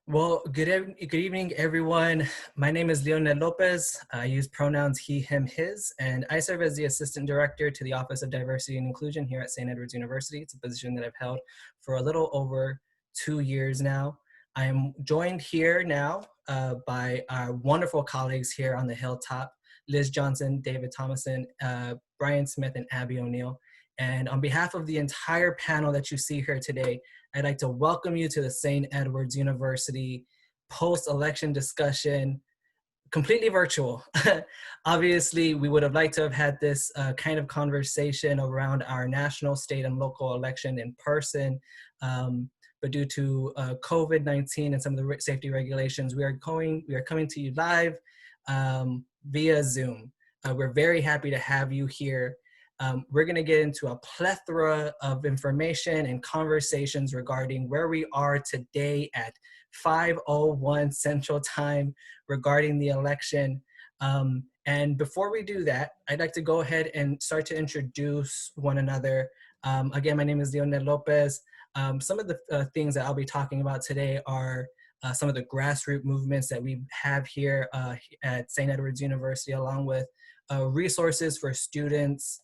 Well, good evening, everyone. My name is Lionel Lopez. I use pronouns he, him, his, and I serve as the Assistant Director to the Office of Diversity and Inclusion here at St. Edward's University. It's a position that I've held for a little over 2 years now. I am joined here now by our wonderful colleagues here on the Hilltop, Liz Johnson, David Thomason, Brian Smith, and Abbie O'Neill. And on behalf of the entire panel that you see here today, I'd like to welcome you to the St. Edward's University post-election discussion, completely virtual. Obviously, we would have liked to have had this kind of conversation around our national, state, and local election in person, but due to COVID-19 and some of the safety regulations, we are coming to you live via Zoom. We're very happy to have you here. We're going to get into a plethora of information and conversations regarding where we are today at 5:01 Central Time regarding the election. And before we do that, I'd like to go ahead and start to introduce one another. Again, my name is Lionel Lopez. Some of the things that I'll be talking about today are some of the grassroots movements that we have here at St. Edward's University, along with resources for students,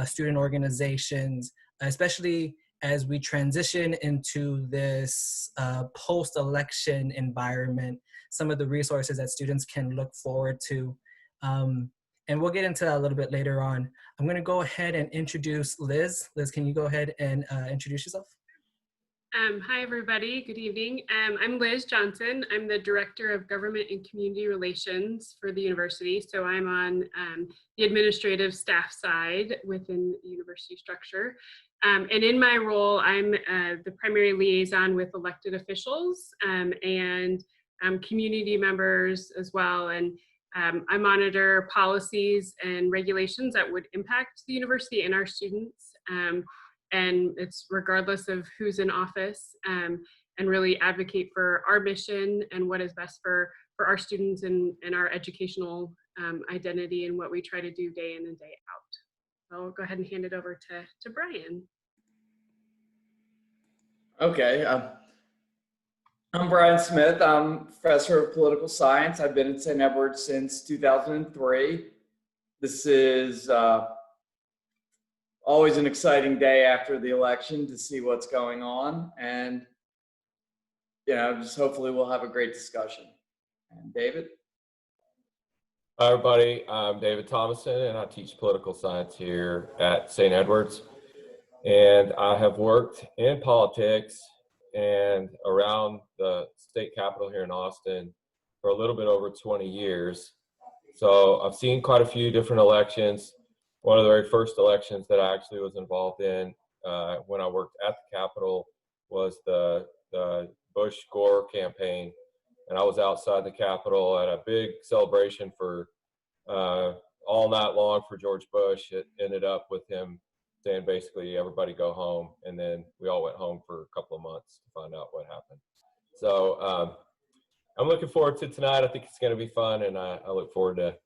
student organizations, especially as we transition into this post-election environment, some of the resources that students can look forward to. And we'll get into that a little bit later on. I'm gonna go ahead and introduce Liz. Liz, can you go ahead and introduce yourself? Hi, everybody. Good evening. I'm Liz Johnson. I'm the Director of Government and Community Relations for the university. So I'm on the administrative staff side within the university structure. And in my role, I'm the primary liaison with elected officials and community members as well. And I monitor policies and regulations that would impact the university and our students. And it's regardless of who's in office, and really advocate for our mission and what is best for our students and our educational identity and what we try to do day in and day out. So I'll go ahead and hand it over to Brian. Okay, I'm Brian Smith. I'm professor of political science. I've been at St. Edward's since 2003. This is always an exciting day after the election to see what's going on, and just hopefully we'll have a great discussion. And David? Hi everybody, I'm David Thomason and I teach political science here at St. Edward's, and I have worked in politics and around the state capitol here in Austin for a little bit over 20 years. So I've seen quite a few different elections. One of the very first elections that I actually was involved in when I worked at the Capitol was the Bush-Gore campaign. And I was outside the Capitol at a big celebration for all night long for George Bush. It ended up with him saying basically everybody go home. And then we all went home for a couple of months to find out what happened. So I'm looking forward to tonight. I think it's going to be fun. And I look forward to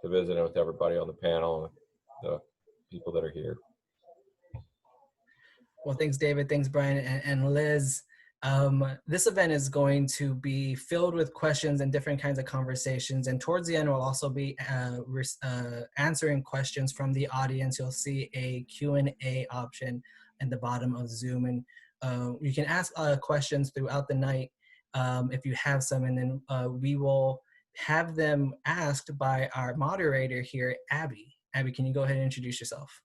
visiting with everybody on the panel. The people that are here. Well, thanks, David. Thanks, Brian and Liz. This event is going to be filled with questions and different kinds of conversations. And towards the end, we'll also be answering questions from the audience. You'll see a Q&A option at the bottom of Zoom. And you can ask questions throughout the night if you have some. And then we will have them asked by our moderator here, Abbie. Abbie, can you go ahead and introduce yourself?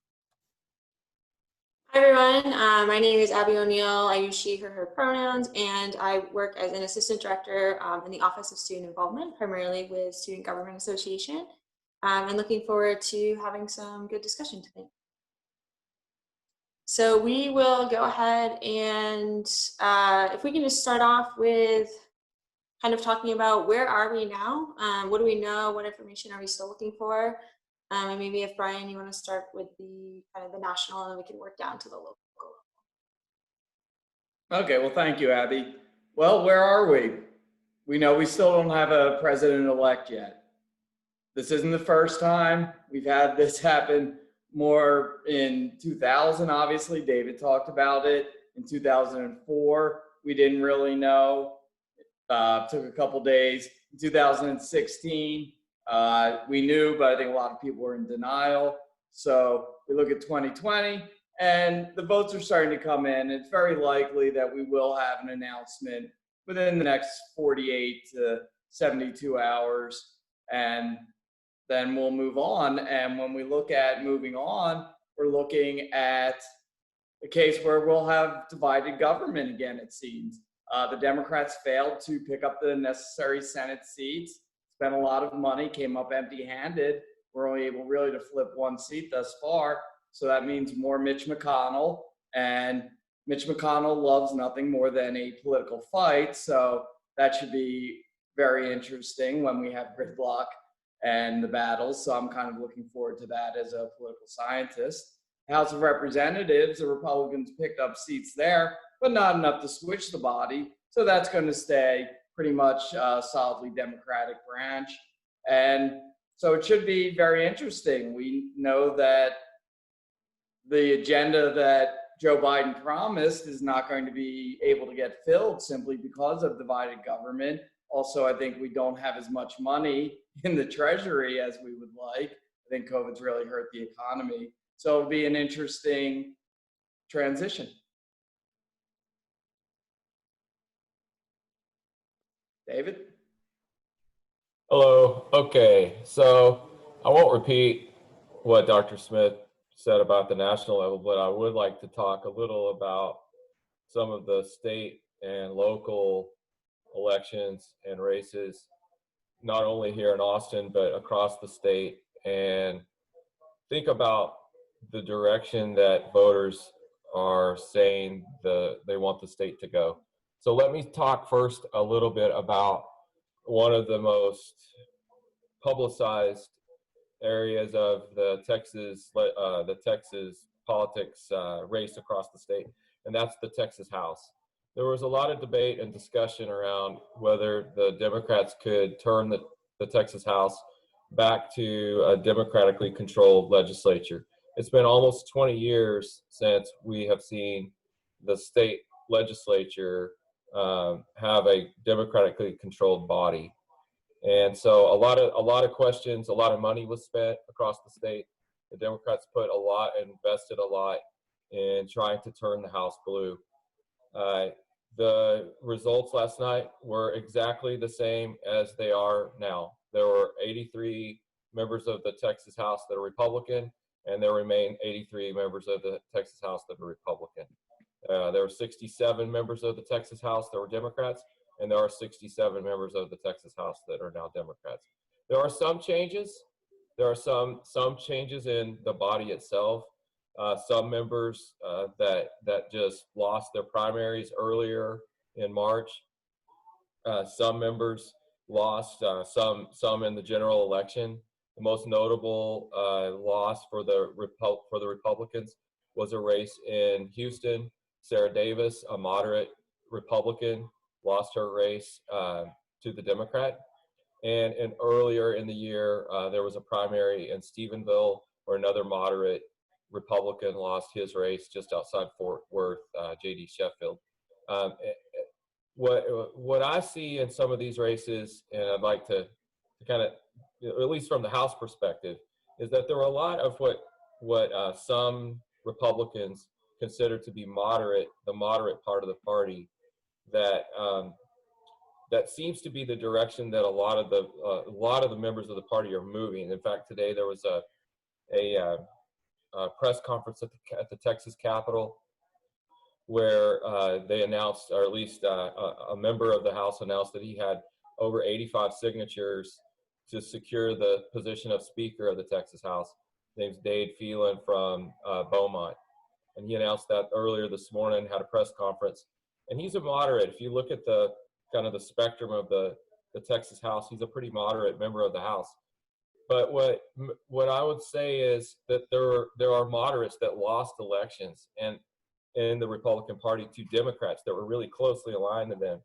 Hi everyone, my name is Abbie O'Neill. I use she, her pronouns, and I work as an assistant director in the Office of Student Involvement, primarily with Student Government Association. And looking forward to having some good discussion today. So we will go ahead and if we can just start off with kind of talking about where are we now? What do we know? What information are we still looking for? And maybe if Brian, you want to start with the kind of the national, and then we can work down to the local level. Okay, well, thank you, Abbie. Well, where are we? We know we still don't have a president-elect yet. This isn't the first time. We've had this happen more in 2000, obviously. David talked about it. In 2004, we didn't really know. Took a couple days. In 2016, we knew, but I think a lot of people were in denial. So we look at 2020, and the votes are starting to come in. It's very likely that we will have an announcement within the next 48 to 72 hours, and then we'll move on. And when we look at moving on, we're looking at a case where we'll have divided government again, it seems. The Democrats failed to pick up the necessary Senate seats, spent a lot of money, came up empty-handed. We're only able really to flip one seat thus far. So that means more Mitch McConnell. And Mitch McConnell loves nothing more than a political fight. So that should be very interesting when we have gridlock and the battles. So I'm kind of looking forward to that as a political scientist. House of Representatives, the Republicans picked up seats there, but not enough to switch the body. So that's going to stay pretty much solidly Democratic branch. And so it should be very interesting. We know that the agenda that Joe Biden promised is not going to be able to get filled simply because of divided government. Also, I think we don't have as much money in the treasury as we would like. I think COVID's really hurt the economy. So it'll be an interesting transition. David? Hello. Okay, so I won't repeat what Dr. Smith said about the national level, but I would like to talk a little about some of the state and local elections and races, not only here in Austin, but across the state, and think about the direction that voters are saying they want the state to go. So let me talk first a little bit about one of the most publicized areas of the Texas politics race across the state, and that's the Texas House. There was a lot of debate and discussion around whether the Democrats could turn the Texas House back to a democratically controlled legislature. It's been almost 20 years since we have seen the state legislature have a democratically controlled body. And so a lot of questions, a lot of money was spent across the state. The Democrats put a lot, invested a lot in trying to turn the House blue. The results last night were exactly the same as they are now. There were 83 members of the Texas House that are Republican, and there remain 83 members of the Texas House that are Republican. There were 67 members of the Texas House that were Democrats, and there are 67 members of the Texas House that are now Democrats. There are some changes. There are some changes in the body itself. Some members that just lost their primaries earlier in March. Some members lost some in the general election. The most notable loss for the Republicans was a race in Houston. Sarah Davis, a moderate Republican, lost her race to the Democrat. And earlier in the year, there was a primary in Stephenville where another moderate Republican lost his race just outside Fort Worth, J.D. Sheffield. What I see in some of these races, and I'd like to kind of, at least from the House perspective, is that there are a lot of what some Republicans consider to be the moderate part of the party, that seems to be the direction that a lot of the members of the party are moving. In fact, today there was a press conference at the Texas Capitol where they announced, or at least a member of the House announced, that he had over 85 signatures to secure the position of Speaker of the Texas House. His name's Dade Phelan from Beaumont. And he announced that earlier this morning, had a press conference. And he's a moderate. If you look at the kind of the spectrum of the Texas House, he's a pretty moderate member of the House. But what I would say is that there are moderates that lost elections and in the Republican Party to Democrats that were really closely aligned to them.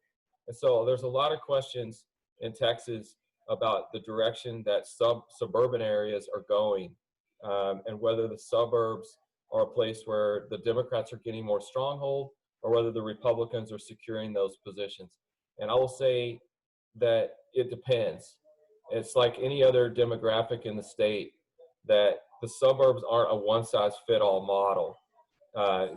And so there's a lot of questions in Texas about the direction that suburban areas are going, and whether the suburbs are a place where the Democrats are getting more stronghold or whether the Republicans are securing those positions. And I will say that it depends. It's like any other demographic in the state, that the suburbs aren't a one-size-fit-all model.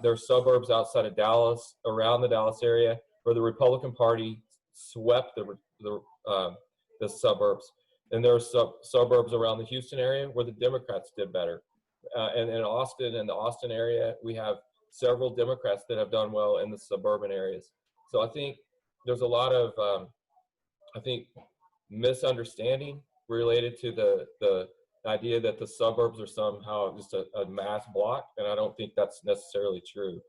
There are suburbs outside of Dallas, around the Dallas area, where the Republican Party swept the suburbs. And there are suburbs around the Houston area where the Democrats did better. And in Austin and the Austin area, we have several Democrats that have done well in the suburban areas. So I think there's a lot of, misunderstanding related to the idea that the suburbs are somehow just a mass block, and I don't think that's necessarily true.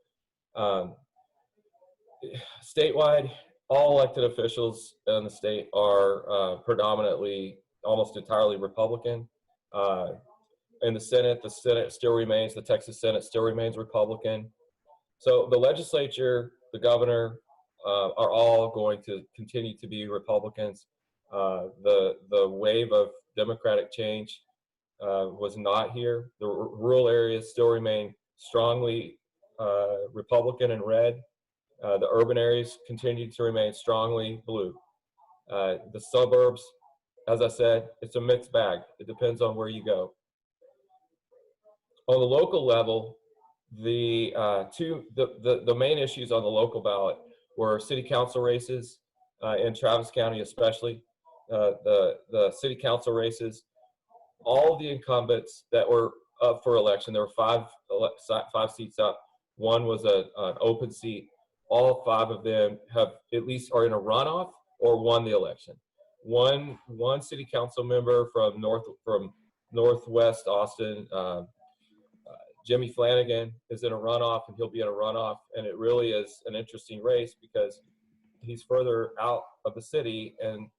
Statewide, all elected officials in the state are predominantly, almost entirely Republican. In the Senate still remains, the Texas Senate still remains Republican. So the legislature, the governor, are all going to continue to be Republicans. The wave of Democratic change was not here. The rural areas still remain strongly Republican and red. The urban areas continue to remain strongly blue. The suburbs, as I said, it's a mixed bag. It depends on where you go. On the local level, the main issues on the local ballot were city council races in Travis County, especially the city council races. All of the incumbents that were up for election, there were five seats up. One was an open seat. All five of them have at least are in a runoff or won the election. One city council member from Northwest Austin, Jimmy Flanagan, is in a runoff, and he'll be in a runoff. And it really is an interesting race because he's further out of the city, and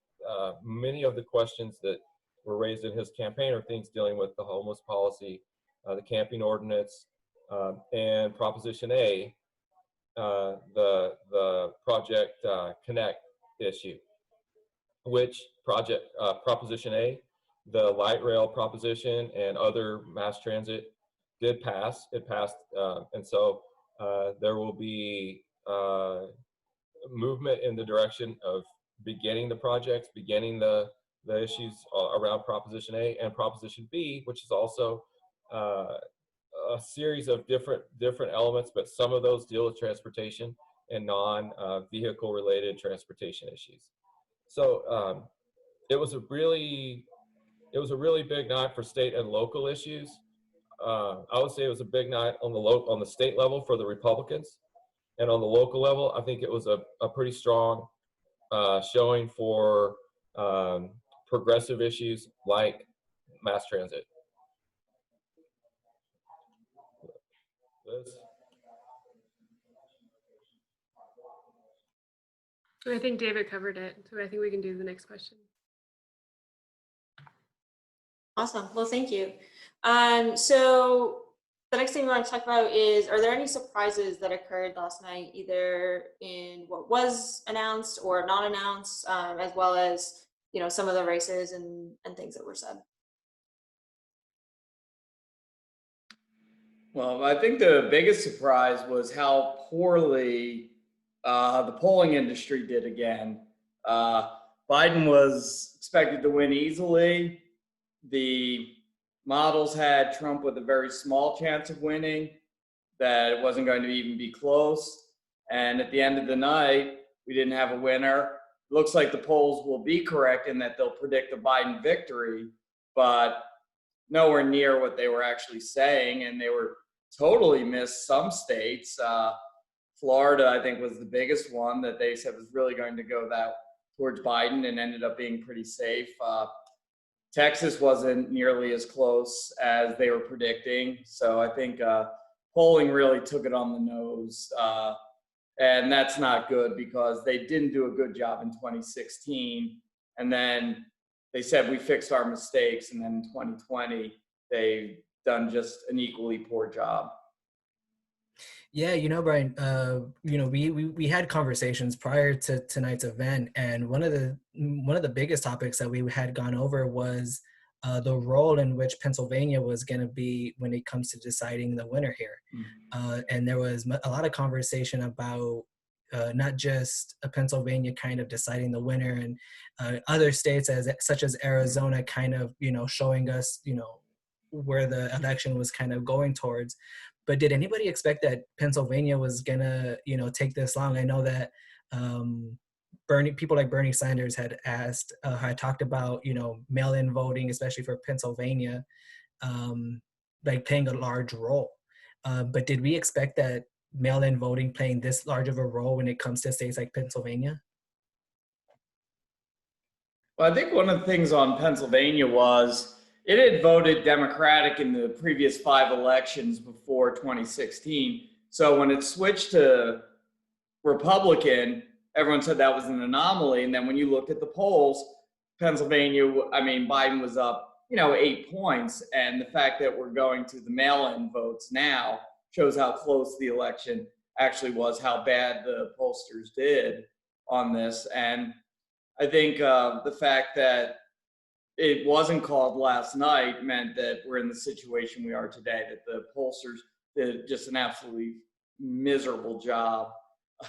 many of the questions that were raised in his campaign are things dealing with the homeless policy, the camping ordinance, and Proposition A, the Project Connect issue, which Proposition A, the light rail proposition and other mass transit did pass. It passed, and so there will be movement in the direction of beginning the projects, beginning the issues around Proposition A, and Proposition B, which is also a series of different elements, but some of those deal with transportation and non-vehicle related transportation issues. So it was a really big night for state and local issues. I would say it was a big night on the state level for the Republicans, and on the local level, I think it was a pretty strong showing for progressive issues like mass transit. Liz? I think David covered it, so I think we can do the next question. Awesome. Well, thank you. So the next thing we want to talk about is, are there any surprises that occurred last night, either in what was announced or not announced, as well as, you know, some of the races and things that were said? Well, I think the biggest surprise was how poorly the polling industry did again. Biden was expected to win easily. The models had Trump with a very small chance of winning, that it wasn't going to even be close. And at the end of the night, we didn't have a winner. It looks like the polls will be correct in that they'll predict a Biden victory, but nowhere near what they were actually saying. And they were totally missed some states. Florida, I think, was the biggest one that they said was really going to go that towards Biden, and ended up being pretty safe. Texas wasn't nearly as close as they were predicting. So I think polling really took it on the nose. And that's not good, because they didn't do a good job in 2016. And then they said we fixed our mistakes. And then in 2020, they've done just an equally poor job. Yeah, you know, Brian, you know, we had conversations prior to tonight's event, and one of the biggest topics that we had gone over was the role in which Pennsylvania was going to be when it comes to deciding the winner here. And there was a lot of conversation about not just Pennsylvania kind of deciding the winner, and other states such as Arizona kind of, showing us, where the election was kind of going towards. But did anybody expect that Pennsylvania was gonna, take this long? I know that people like Bernie Sanders had talked about, mail-in voting, especially for Pennsylvania, like playing a large role. But did we expect that mail-in voting playing this large of a role when it comes to states like Pennsylvania? Well, I think one of the things on Pennsylvania was it had voted Democratic in the previous 5 elections before 2016. So when it switched to Republican, everyone said that was an anomaly. And then when you looked at the polls, Pennsylvania, Biden was up, 8 points. And the fact that we're going to the mail-in votes now shows how close the election actually was, how bad the pollsters did on this. And I think the fact that it wasn't called last night meant that we're in the situation we are today, that the pollsters did just an absolutely miserable job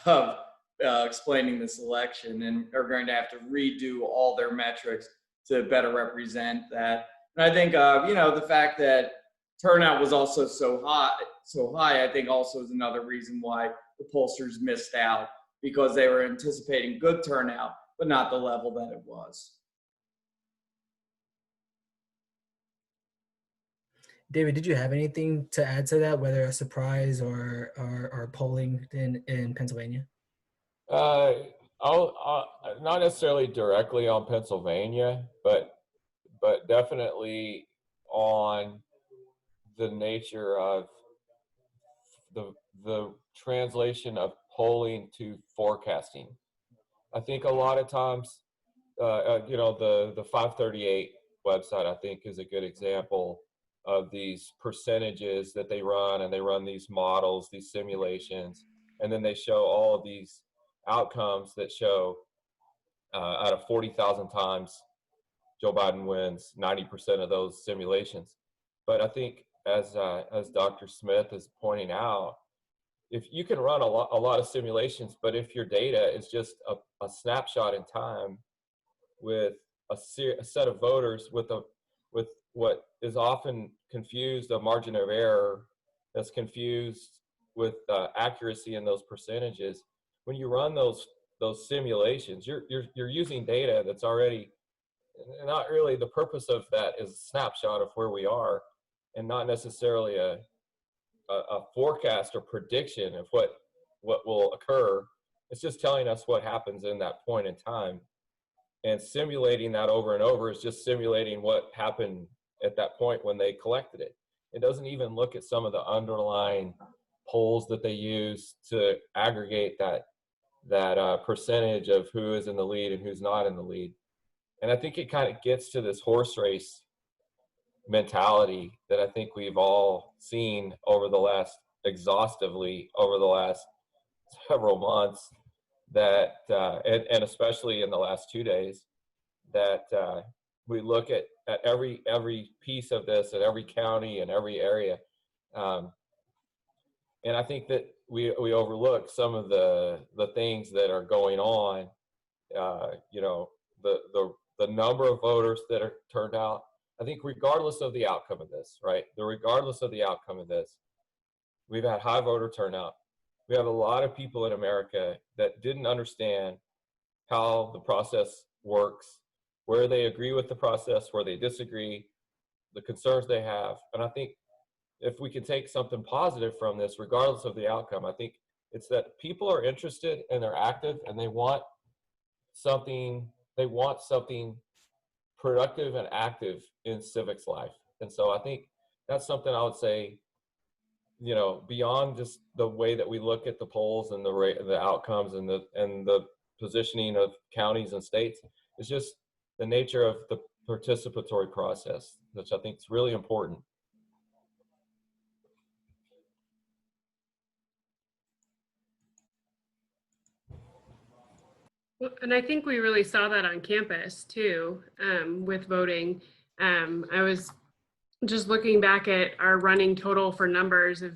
of explaining this election, and are going to have to redo all their metrics to better represent that. And I think, the fact that turnout was also so high, I think also is another reason why the pollsters missed out, because they were anticipating good turnout, but not the level that it was. David, did you have anything to add to that, whether a surprise or polling in Pennsylvania? I'll not necessarily directly on Pennsylvania, but definitely on the nature of the translation of polling to forecasting. I think a lot of times, the 538 website, I think, is a good example of these percentages that they run, and they run these models, these simulations, and then they show all of these outcomes that show out of 40,000 times Joe Biden wins 90% of those simulations. But I think as Dr. Smith is pointing out, if you can run a lot of simulations, but if your data is just a snapshot in time with a set of voters with what is often confused, a margin of error that's confused with accuracy in those percentages, when you run those simulations, you're using data that's already not really, the purpose of that is a snapshot of where we are, and not necessarily a forecast or prediction of what will occur. It's just telling us what happens in that point in time, and simulating that over and over is just simulating what happened at that point when they collected it. It doesn't even look at some of the underlying polls that they use to aggregate that percentage of who is in the lead and who's not in the lead. And I think it kind of gets to this horse race mentality that I think we've all seen exhaustively over the last several months, that and especially in the last 2 days, that we look at every piece of this at every county and every area, and I think that we overlook some of the things that are going on. The number of voters that are turned out. I think regardless of the outcome of this, right? Regardless of the outcome of this, we've had high voter turnout. We have a lot of people in America that didn't understand how the process works, where they agree with the process, where they disagree, the concerns they have. And I think if we can take something positive from this, regardless of the outcome, I think it's that people are interested and they're active, and they want something productive and active in civics life. And so I think that's something I would say, beyond just the way that we look at the polls and the outcomes and the positioning of counties and states, it's just the nature of the participatory process, which I think is really important. And I think we really saw that on campus too, with voting. I was just looking back at our running total for numbers of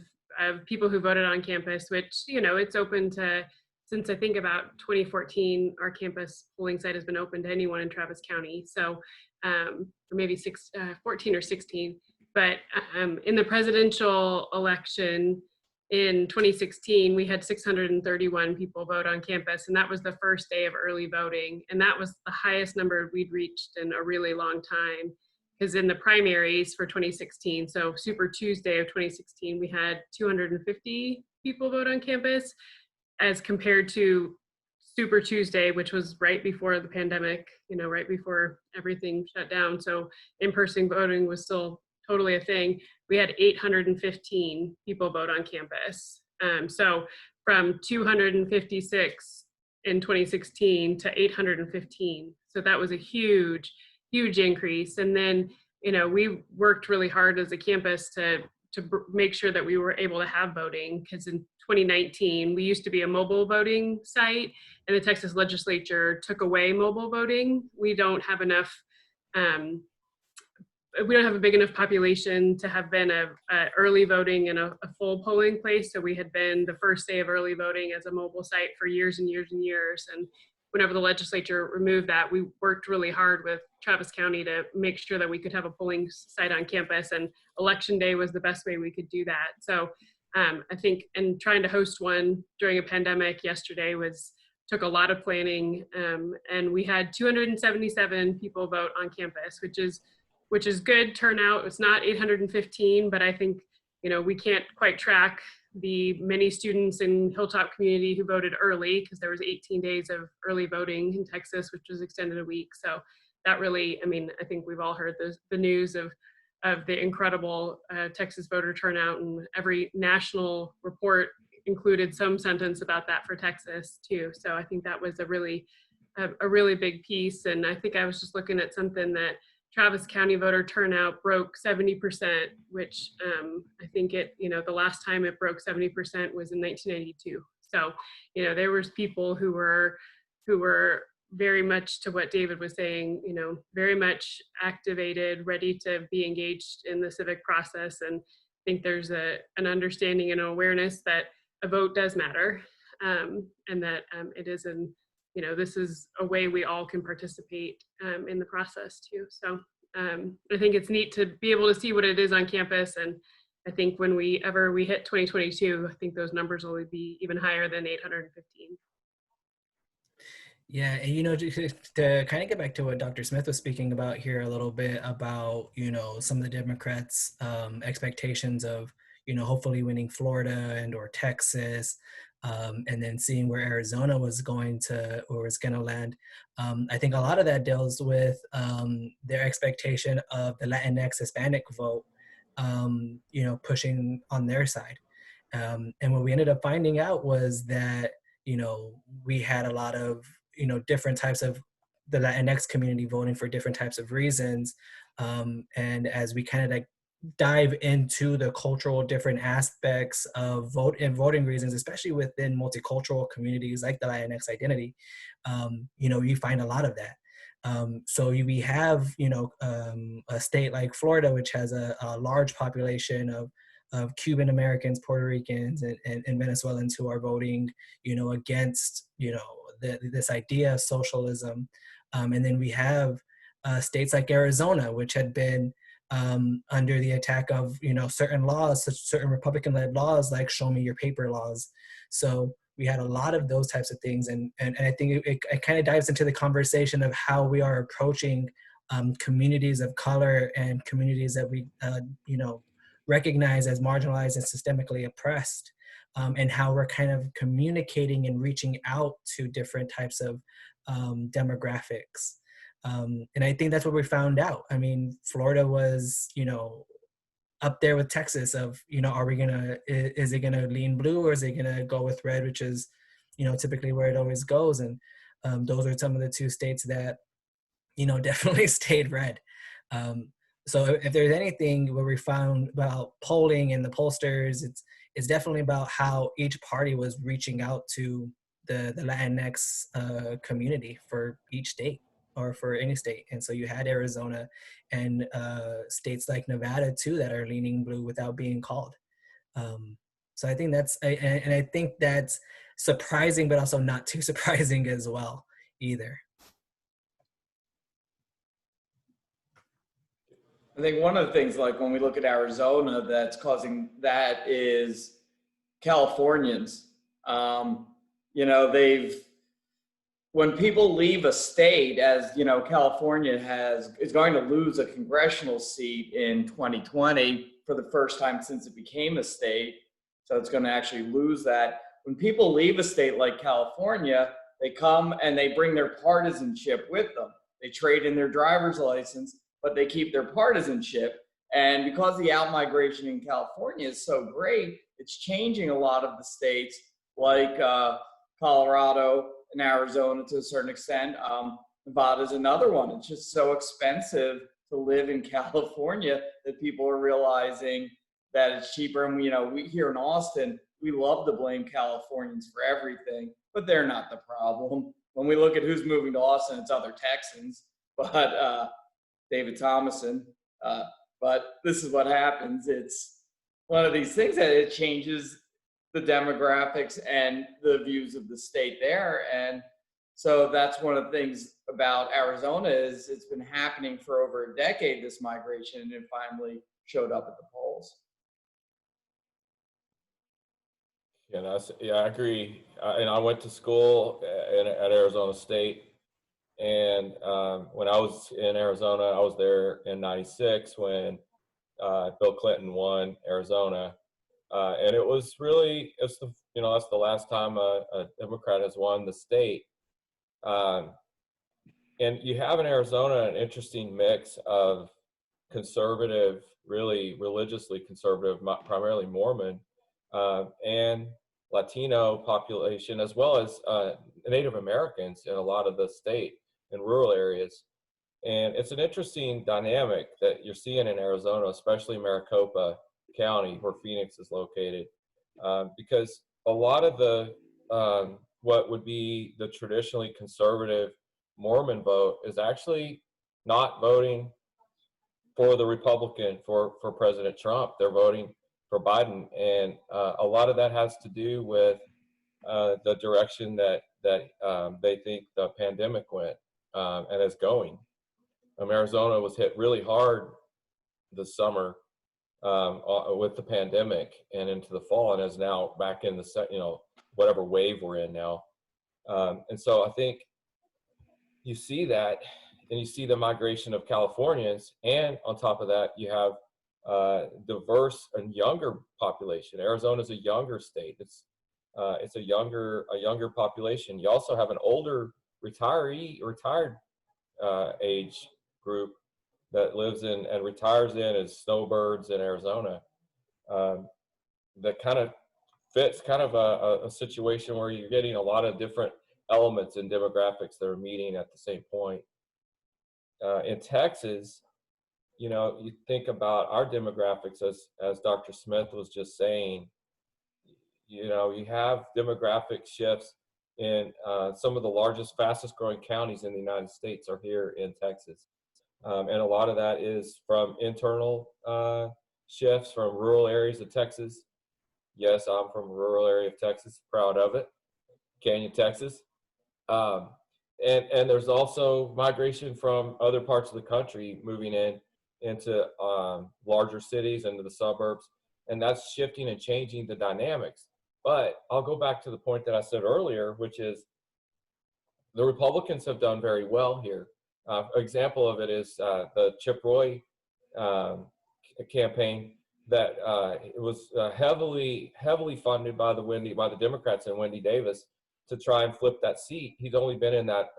people who voted on campus, which, it's open to since I think about 2014, our campus polling site has been open to anyone in Travis County. So, or maybe 14 or 16. But in the presidential election in 2016, we had 631 people vote on campus, and that was the first day of early voting. And that was the highest number we'd reached in a really long time. Because in the primaries for 2016, so Super Tuesday of 2016, we had 250 people vote on campus, as compared to Super Tuesday, which was right before the pandemic, right before everything shut down. So in-person voting was still totally a thing. We had 815 people vote on campus. So from 256 in 2016 to 815. So that was a huge, huge increase. And then, we worked really hard as a campus to make sure that we were able to have voting, because in 2019, we used to be a mobile voting site, and the Texas legislature took away mobile voting. We don't have enough, we don't have a big enough population to have been a early voting in a full polling place. So we had been the first day of early voting as a mobile site for years and years and years. And whenever the legislature removed that, we worked really hard with Travis County to make sure that we could have a polling site on campus, and election day was the best way we could do that. So I think, and trying to host one during a pandemic yesterday took a lot of planning, and we had 277 people vote on campus, which is good turnout. It's not 815, but I think, we can't quite track the many students in Hilltop community who voted early, because there was 18 days of early voting in Texas, which was extended a week. So that really, I think we've all heard the news of the incredible Texas voter turnout, and every national report included some sentence about that for Texas too. So I think that was a really big piece. And I think I was just looking at something that Travis County voter turnout broke 70%, which I think the last time it broke 70% was in 1992. So, there was people who were very much, to what David was saying, very much activated, ready to be engaged in the civic process. And I think there's an understanding and an awareness that a vote does matter, and that it is this is a way we all can participate in the process too. So I think it's neat to be able to see what it is on campus. And I think when we hit 2022, I think those numbers will be even higher than 815. Yeah, and to kind of get back to what Dr. Smith was speaking about here a little bit about, some of the Democrats' expectations of, hopefully winning Florida and or Texas, and then seeing where Arizona was going to land. I think a lot of that deals with their expectation of the Latinx Hispanic vote, pushing on their side. And what we ended up finding out was that, we had a lot of, different types of the Latinx community voting for different types of reasons. And as we kind of dive into the cultural different aspects of voting reasons, especially within multicultural communities like the Latinx identity, you find a lot of that. So we have, a state like Florida, which has a large population of Cuban Americans, Puerto Ricans, and Venezuelans who are voting, against, this idea of socialism. And then we have states like Arizona, which had been under the attack of, certain laws, certain Republican-led laws like Show Me Your Paper laws. So we had a lot of those types of things. And I think it kind of dives into the conversation of how we are approaching communities of color and communities that we, recognize as marginalized and systemically oppressed, and how we're kind of communicating and reaching out to different types of demographics. And I think that's what we found out. Florida was, up there with Texas of, is it gonna lean blue or is it gonna go with red, which is, typically where it always goes. And those are some of the two states that, definitely stayed red. So if there's anything where we found about polling and the pollsters, it's definitely about how each party was reaching out to the Latinx community for each state or for any state. And so you had Arizona and states like Nevada too that are leaning blue without being called. So I think I think that's surprising, but also not too surprising as well either. I think one of the things, like when we look at Arizona, that's causing that is Californians. You know, when people leave a state, as you know, California is going to lose a congressional seat in 2020 for the first time since it became a state. So it's going to actually lose that. When people leave a state like California, they come and they bring their partisanship with them. They trade in their driver's license, but they keep their partisanship. And because the outmigration in California is so great, it's changing a lot of the states like Colorado and Arizona to a certain extent. Nevada is another one. It's just so expensive to live in California that people are realizing that it's cheaper. And we here in Austin, we love to blame Californians for everything, but they're not the problem. When we look at who's moving to Austin, it's other Texans, but David Thomason. But this is what happens. It's one of these things that it changes the demographics and the views of the state there. And so that's one of the things about Arizona is it's been happening for over a decade, this migration, and it finally showed up at the polls. Yeah, I agree. And I went to school at Arizona State. And when I was in Arizona, I was there in '96 when Bill Clinton won Arizona. And it was really, that's the last time a Democrat has won the state. And you have in Arizona an interesting mix of conservative, really religiously conservative, primarily Mormon, and Latino population, as well as Native Americans in a lot of the state in rural areas. And it's an interesting dynamic that you're seeing in Arizona, especially Maricopa County, where Phoenix is located, because a lot of the what would be the traditionally conservative Mormon vote is actually not voting for the Republican, for President Trump. They're voting for Biden, and a lot of that has to do with the direction that they think the pandemic went and is going. Arizona was hit really hard this summer with the pandemic and into the fall, and is now back in the whatever wave we're in now. And so I think you see that, and you see the migration of Californians, and on top of that, you have diverse and younger population. Arizona is a younger state. It's a younger population. You also have an older retired age group that lives in and retires in as snowbirds in Arizona. That kind of fits kind of a situation where you're getting a lot of different elements and demographics that are meeting at the same point. In Texas, you think about our demographics, as Dr. Smith was just saying, you have demographic shifts in some of the largest, fastest growing counties in the United States are here in Texas. And a lot of that is from internal shifts from rural areas of Texas. Yes, I'm from a rural area of Texas, proud of it, Canyon, Texas. And there's also migration from other parts of the country moving into larger cities, into the suburbs, and that's shifting and changing the dynamics. But I'll go back to the point that I said earlier, which is the Republicans have done very well here. An example of it is the Chip Roy campaign that it was heavily funded by the Democrats and Wendy Davis to try and flip that seat. He's only been in that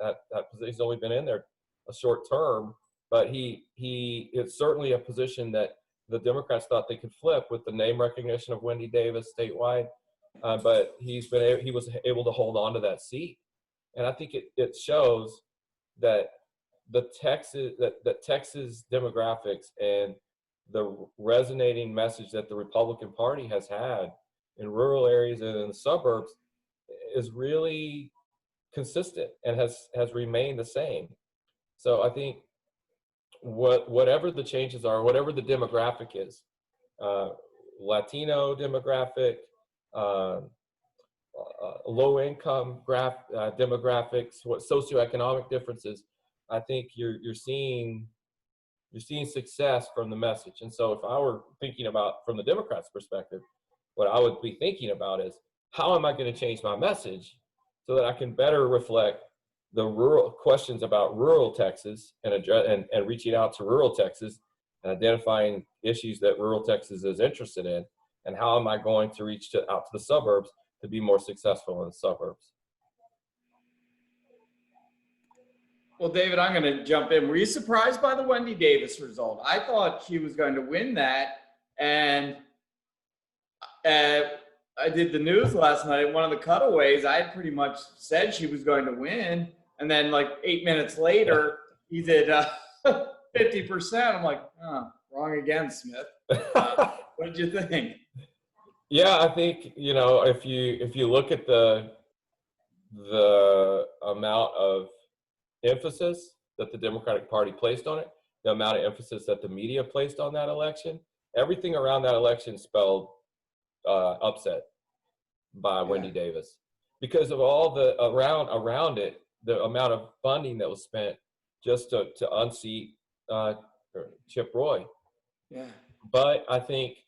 position. He's only been in there a short term, but it's certainly a position that the Democrats thought they could flip with the name recognition of Wendy Davis statewide. But he was able to hold on to that seat, and I think it shows that Texas demographics and the resonating message that the Republican Party has had in rural areas and in the suburbs is really consistent and has remained the same. So I think whatever the changes are, whatever the demographic is, Latino demographic, low income demographics, what socioeconomic differences, I think you're seeing success from the message. And so if I were thinking about from the Democrats' perspective, what I would be thinking about is, how am I going to change my message so that I can better reflect the rural questions about rural Texas and reaching out to rural Texas and identifying issues that rural Texas is interested in, and how am I going to reach out to the suburbs to be more successful in the suburbs? Well, David, I'm going to jump in. Were you surprised by the Wendy Davis result? I thought she was going to win that. And I did the news last night. One of the cutaways, I had pretty much said she was going to win. And then like 8 minutes later, he did 50%. I'm like, oh, wrong again, Smith. What did you think? Yeah, I think, if you look at the amount of emphasis that the Democratic Party placed on it, the amount of emphasis that the media placed on that election, everything around that election spelled upset by Wendy Davis, because of all the around it, the amount of funding that was spent just to unseat Chip Roy. Yeah. But I think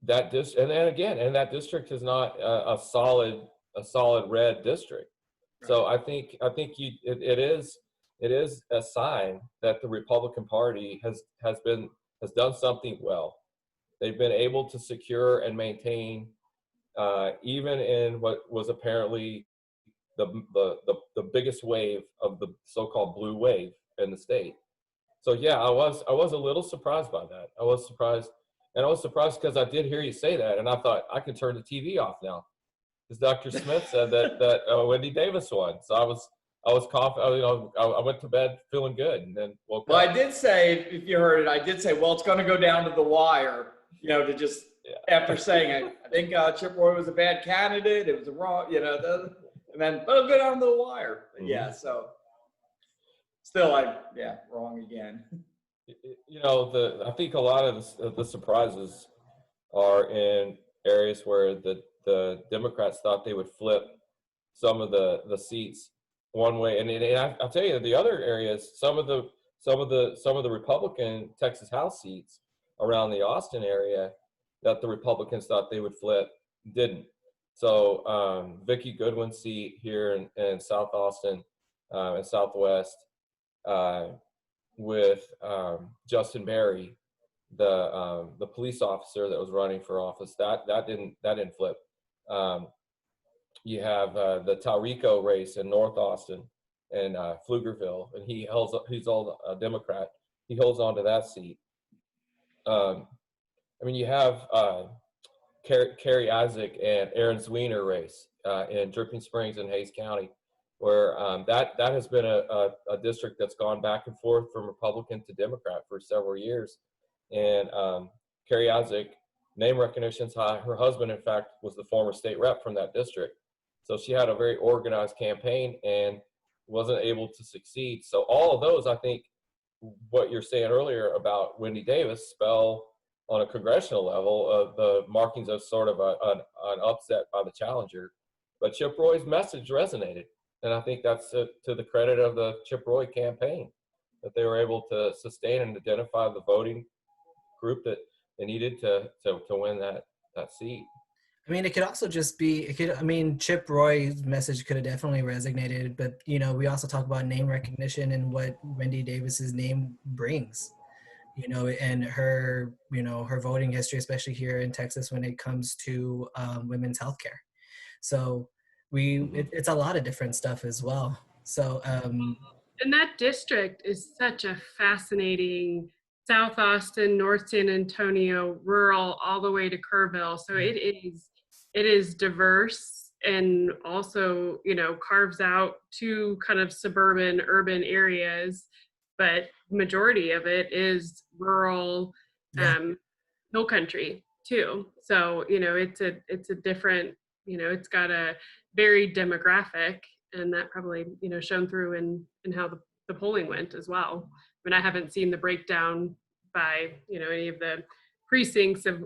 that that district is not a solid red district. Right. So I think it is a sign that the Republican Party has done something well. They've been able to secure and maintain, even in what was apparently the biggest wave of the so-called blue wave in the state. So yeah, I was a little surprised by that. I was surprised because I did hear you say that, and I thought I could turn the TV off now, because Dr. Smith said that Wendy Davis won. So I was confident. I went to bed feeling good, and then woke up. Well, I did say, if you heard it, I did say, well, it's going to go down to the wire. To just after saying I think Chip Roy was a bad candidate. It was a wrong, and then it'll go down to the wire. Mm-hmm. Yeah, so still, wrong again. I think a lot of the surprises are in areas where the Democrats thought they would flip some of the seats one way, and I'll tell you, the other areas, some of the Republican Texas House seats around the Austin area that the Republicans thought they would flip didn't. So Vicki Goodwin's seat here in South Austin and Southwest, with Justin Berry, the police officer that was running for office, that didn't flip. You have the Taurico race in North Austin and Pflugerville, and he's a Democrat. He holds on to that seat. You have Kerry Isaac and Aaron Zwiener race in Dripping Springs and Hays County, where that has been a district that's gone back and forth from Republican to Democrat for several years. And Kerry Isaac, name recognition's high. Her husband, in fact, was the former state rep from that district. So she had a very organized campaign and wasn't able to succeed. So all of those, I think, what you're saying earlier about Wendy Davis spell on a congressional level of the markings of sort of an upset by the challenger. But Chip Roy's message resonated. And I think that's to the credit of the Chip Roy campaign, that they were able to sustain and identify the voting group that they needed to win that seat. It could also just be, Chip Roy's message could have definitely resonated, but, we also talk about name recognition and what Wendy Davis's name brings, and her, her voting history, especially here in Texas when it comes to women's healthcare. So it's a lot of different stuff as well. So, and that district is such a fascinating South Austin, North San Antonio, rural, all the way to Kerrville. So it is diverse, and also, carves out two kind of suburban, urban areas, but majority of it is rural, hill country too. So, it's a different, it's got a very demographic, and that probably, shown through in how the polling went as well. I haven't seen the breakdown by, any of the precincts of,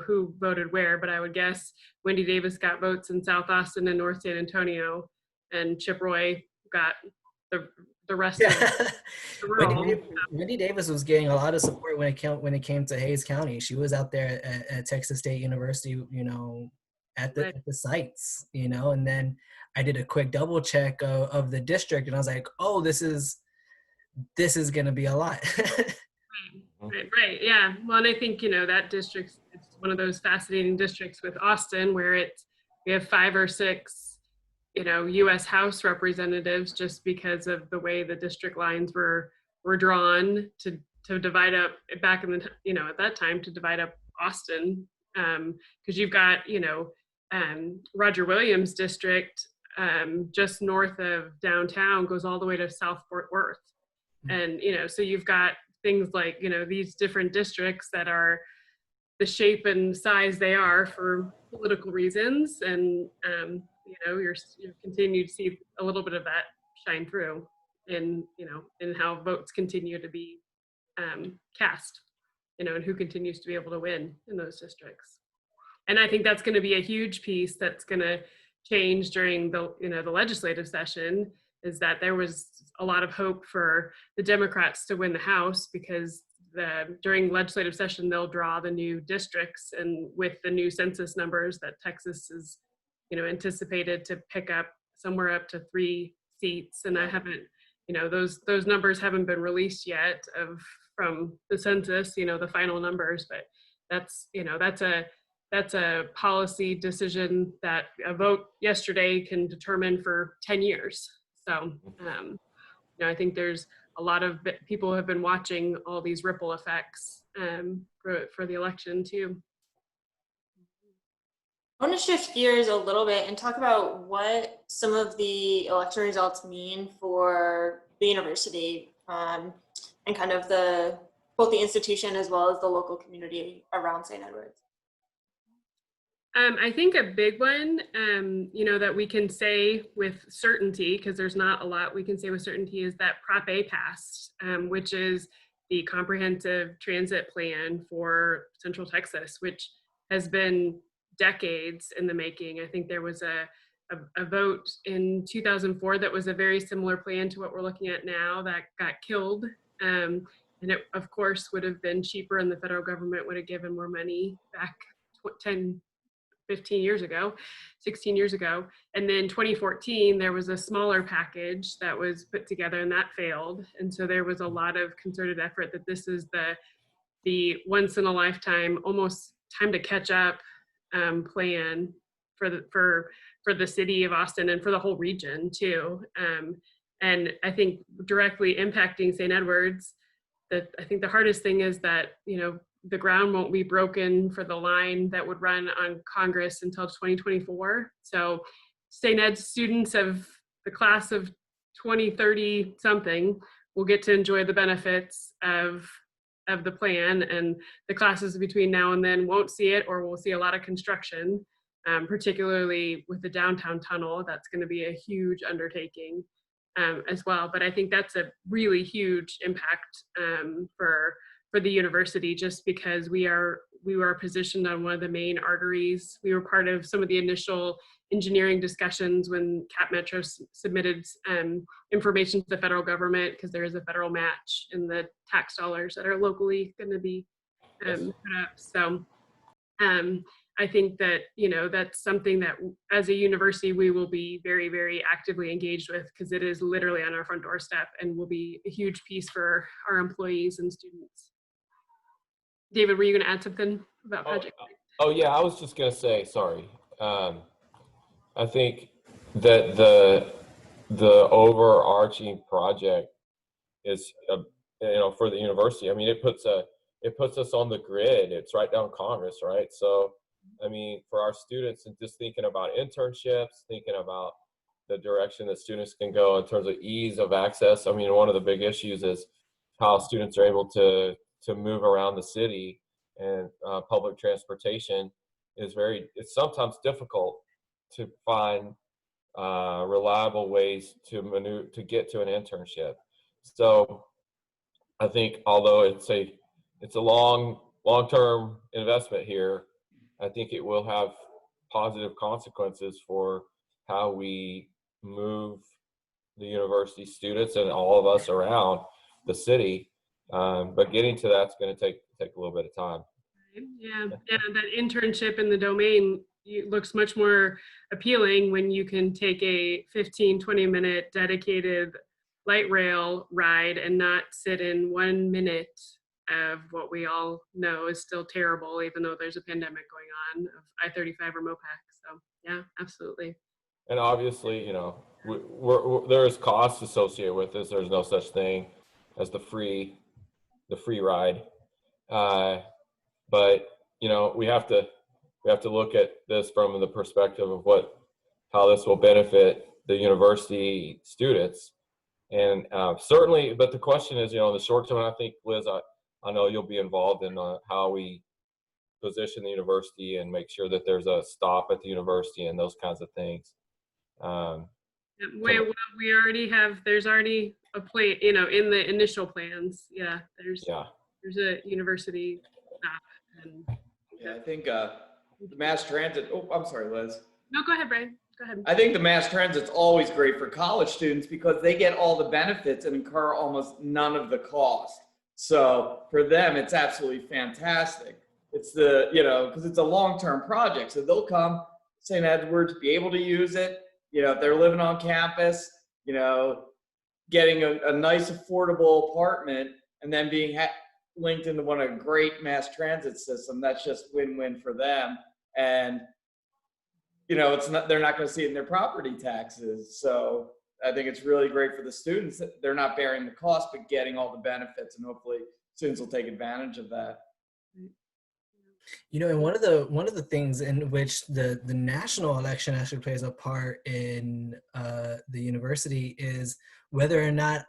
who voted where, but I would guess Wendy Davis got votes in South Austin and North San Antonio, and Chip Roy got the rest of the rural. Wendy Davis was getting a lot of support when it came to Hayes County. She was out there at Texas State University, at the sites, and then I did a quick double check of the district, and I was like, oh, this is gonna be a lot. Right. Yeah. Well, and I think, that district, it's one of those fascinating districts with Austin where we have 5 or 6, U.S. House representatives, just because of the way the district lines were drawn to divide up back in the, at that time, to divide up Austin. Because you've got, Roger Williams district, just north of downtown, goes all the way to South Fort Worth. And, so you've got things like, these different districts that are the shape and size they are for political reasons. And, you continue to see a little bit of that shine through in how votes continue to be cast, and who continues to be able to win in those districts. And I think that's going to be a huge piece that's going to change during the legislative session, is that there was a lot of hope for the Democrats to win the House, because during legislative session, they'll draw the new districts, and with the new census numbers that Texas is, anticipated to pick up somewhere up to 3 seats. And I haven't, those numbers haven't been released yet from the census, the final numbers, but that's a policy decision that a vote yesterday can determine for 10 years. So, I think there's a lot of people have been watching all these ripple effects for the election too. I want to shift gears a little bit and talk about what some of the election results mean for the university, and kind of both the institution as well as the local community around St. Edwards. I think a big one, that we can say with certainty, because there's not a lot we can say with certainty, is that Prop A passed, which is the comprehensive transit plan for Central Texas, which has been decades in the making. I think there was a vote in 2004 that was a very similar plan to what we're looking at now that got killed. And it, of course, would have been cheaper, and the federal government would have given more money back 15 years ago, 16 years ago. And then 2014, there was a smaller package that was put together, and that failed. And so there was a lot of concerted effort that this is the once in a lifetime, almost time to catch up plan for the city of Austin and for the whole region too. And I think directly impacting St. Edwards, I think the hardest thing is that, the ground won't be broken for the line that would run on Congress until 2024. So St. Ed students of the class of 2030 something will get to enjoy the benefits of the plan, and the classes between now and then won't see it, or will see a lot of construction, particularly with the downtown tunnel. That's going to be a huge undertaking as well. But I think that's a really huge impact for the university, just because we were positioned on one of the main arteries. We were part of some of the initial engineering discussions when Cap Metro submitted information to the federal government, because there is a federal match in the tax dollars that are locally going to be put up. So I think that, that's something that as a university, we will be very, very actively engaged with, because it is literally on our front doorstep and will be a huge piece for our employees and students. David, were you going to add something about Project? Oh yeah, I was just going to say, sorry. I think that the overarching project is, for the university. I mean, it puts us on the grid. It's right down Congress, right? So, I mean, for our students, and just thinking about internships, thinking about the direction that students can go in terms of ease of access. I mean, one of the big issues is how students are able to move around the city, and public transportation is it's sometimes difficult to find reliable ways to get to an internship. So I think although it's a long long-term investment here. I think it will have positive consequences for how we move the university students and all of us around the city. But getting to that's going to take a little bit of time. Yeah, that internship in the domain looks much more appealing when you can take a 15-20-minute dedicated light rail ride and not sit in 1 minute of what we all know is still terrible, even though there's a pandemic going on, of I-35 or MOPAC. So yeah, absolutely. And obviously, you know, there is costs associated with this. There's no such thing as the free ride. But you know, we have to look at this from the perspective of how this will benefit the university students, and certainly. But the question is, you know, in the short term, I think, Liz, I know you'll be involved in how we position the university and make sure that there's a stop at the university and those kinds of things. We already have. There's already a plan, you know, in the initial plans. Yeah, there's a university stop. And yeah, I think the mass transit. Oh, I'm sorry, Liz. No, go ahead, Brian. Go ahead. I think the mass transit's always great for college students because they get all the benefits and incur almost none of the cost. So for them, it's absolutely fantastic. It's because it's a long-term project. So they'll come, St. Edward's, be able to use it. You know, if they're living on campus, you know, getting a nice affordable apartment and then being linked into one of a great mass transit system, that's just win-win for them. And, you know, they're not going to see it in their property taxes. So I think it's really great for the students that they're not bearing the cost, but getting all the benefits, and hopefully students will take advantage of that. You know, and one of the things in which the national election actually plays a part in the university is whether or not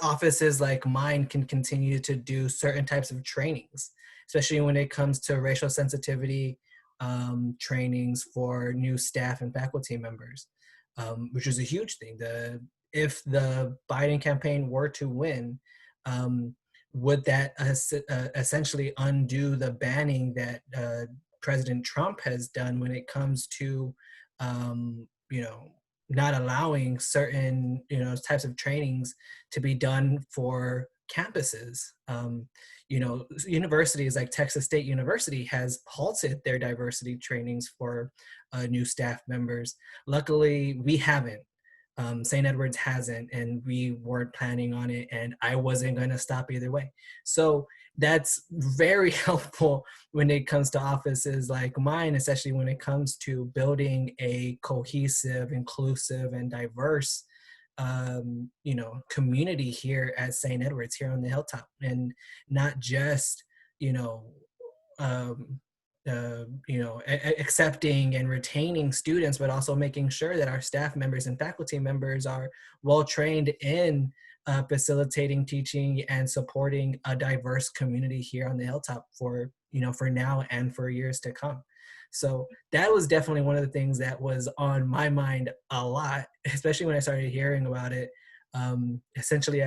offices like mine can continue to do certain types of trainings, especially when it comes to racial sensitivity trainings for new staff and faculty members, which is a huge thing. If the Biden campaign were to win, would that essentially undo the banning that President Trump has done when it comes to, you know, not allowing certain, you know, types of trainings to be done for campuses? You know, universities like Texas State University has halted their diversity trainings for new staff members. Luckily, we haven't. St. Edward's hasn't, and we weren't planning on it, and I wasn't going to stop either way. So that's very helpful when it comes to offices like mine, especially when it comes to building a cohesive, inclusive, and diverse you know, community here at St. Edward's, here on the hilltop, and not just, you know, accepting and retaining students, but also making sure that our staff members and faculty members are well trained in facilitating, teaching, and supporting a diverse community here on the hilltop for, you know, for now and for years to come. So that was definitely one of the things that was on my mind a lot, especially when I started hearing about it. Especially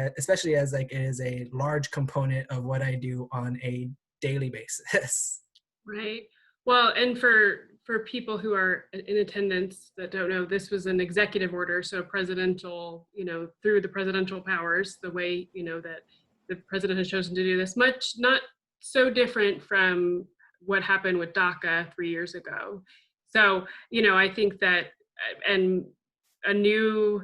as like it is a large component of what I do on a daily basis. Right. Well, and for people who are in attendance that don't know, this was an executive order, so presidential, you know, through the presidential powers, the way, you know, that the president has chosen to do this, not so different from what happened with DACA 3 years ago. So, you know, I think that, and a new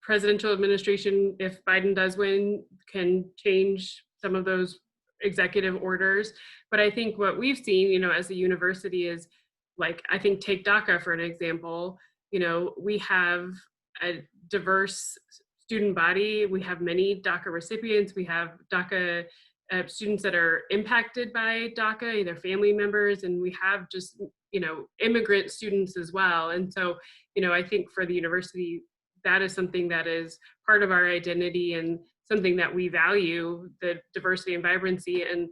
presidential administration, if Biden does win, can change some of those executive orders. But I think what we've seen, you know, as a university is, like, I think take DACA for an example. You know, we have a diverse student body. We have many DACA recipients. We have DACA students that are impacted by DACA, either family members, and we have just, you know, immigrant students as well. And so, you know, I think for the university, that is something that is part of our identity and something that we value, the diversity and vibrancy. And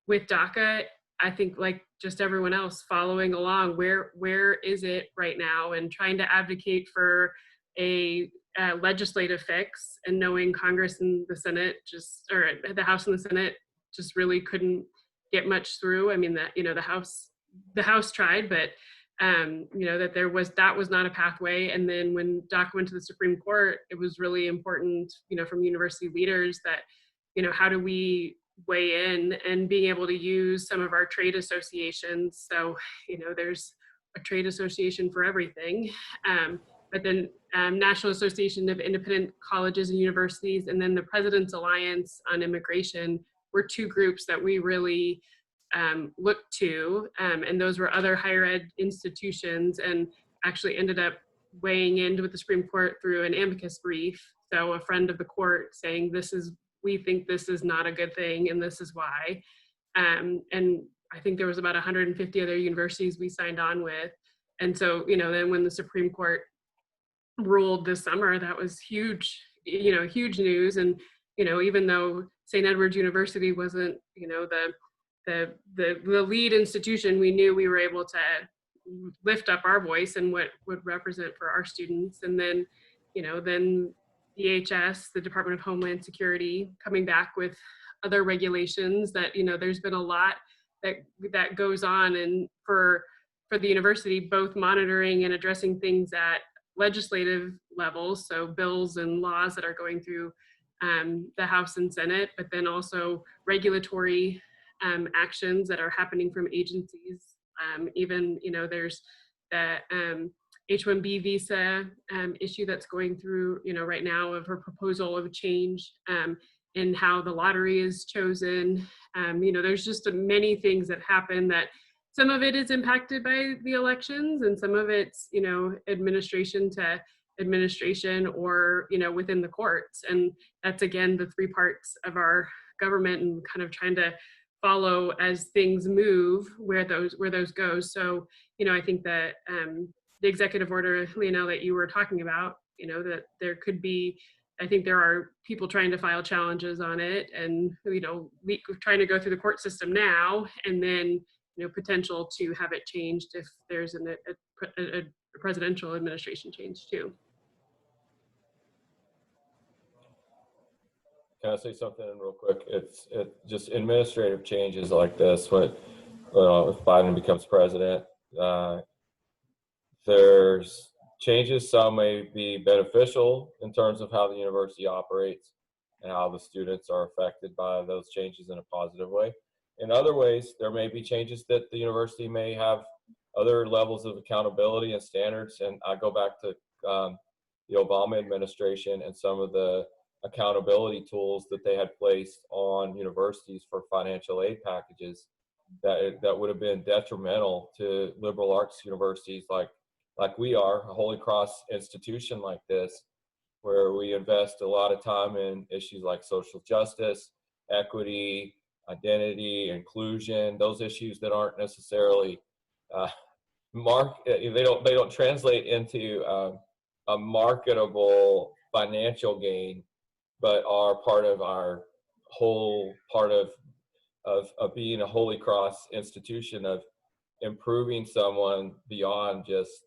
with DACA, I think, like just everyone else, following along, where is it right now, and trying to advocate for a legislative fix, and knowing Congress and the Senate or the House and the Senate just really couldn't get much through. I mean, that, you know, the House tried, but you know, that that was not a pathway. And then when DACA went to the Supreme Court, it was really important, you know, from university leaders that, you know, how do we weigh in, and being able to use some of our trade associations. So, you know, there's a trade association for everything. But then National Association of Independent Colleges and Universities, and then the President's Alliance on Immigration were two groups that we really looked to, and those were other higher ed institutions, and actually ended up weighing in with the Supreme Court through an amicus brief. So a friend of the court saying, we think this is not a good thing, and this is why. And I think there was about 150 other universities we signed on with. And so, you know, then when the Supreme Court ruled this summer, that was huge, you know, huge news. And, you know, even though St. Edward's University wasn't, you know, the lead institution, we knew we were able to lift up our voice and what would represent for our students. And then, you know, then DHS, the Department of Homeland Security, coming back with other regulations that, you know, there's been a lot that goes on, and for the university, both monitoring and addressing things at legislative levels, so bills and laws that are going through the House and Senate, but then also regulatory actions that are happening from agencies. Even, you know, there's the H-1B visa issue that's going through, you know, right now, of her proposal of a change in how the lottery is chosen. You know, there's just many things that happen that some of it is impacted by the elections, and some of it's, you know, administration to administration, or, you know, within the courts. And that's, again, the three parts of our government, and kind of trying to follow as things move where those go. So, you know, I think that the executive order, Lionel, that you were talking about, you know, that there could be, I think there are people trying to file challenges on it, and, you know, we're trying to go through the court system now, and then, you know, potential to have it changed if there's a presidential administration change too. Can I say something real quick? It's just administrative changes like this. When if Biden becomes president, there's changes. Some may be beneficial in terms of how the university operates and how the students are affected by those changes in a positive way. In other ways, there may be changes that the university may have other levels of accountability and standards. And I go back to the Obama administration and some of the accountability tools that they had placed on universities for financial aid packages that would have been detrimental to liberal arts universities like we are, a Holy Cross institution like this, where we invest a lot of time in issues like social justice, equity, identity, inclusion, those issues that aren't necessarily they don't translate into a marketable financial gain, but are part of our whole part of being a Holy Cross institution, of improving someone beyond just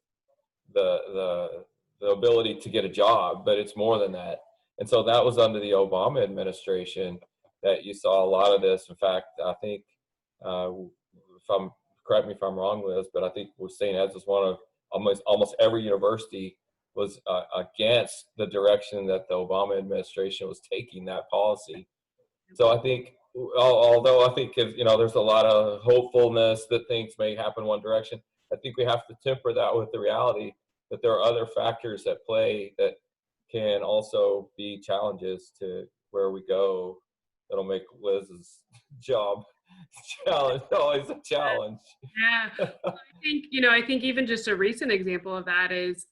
the ability to get a job, but it's more than that. And so that was under the Obama administration that you saw a lot of this. In fact, I think, correct me if I'm wrong, Liz, but I think St. Ed's was one of almost every university was against the direction that the Obama administration was taking that policy. So I think, although I think, you know, there's a lot of hopefulness that things may happen one direction, I think we have to temper that with the reality that there are other factors at play that can also be challenges to where we go. That'll make Liz's job always a challenge. Yeah, I think even just a recent example of that is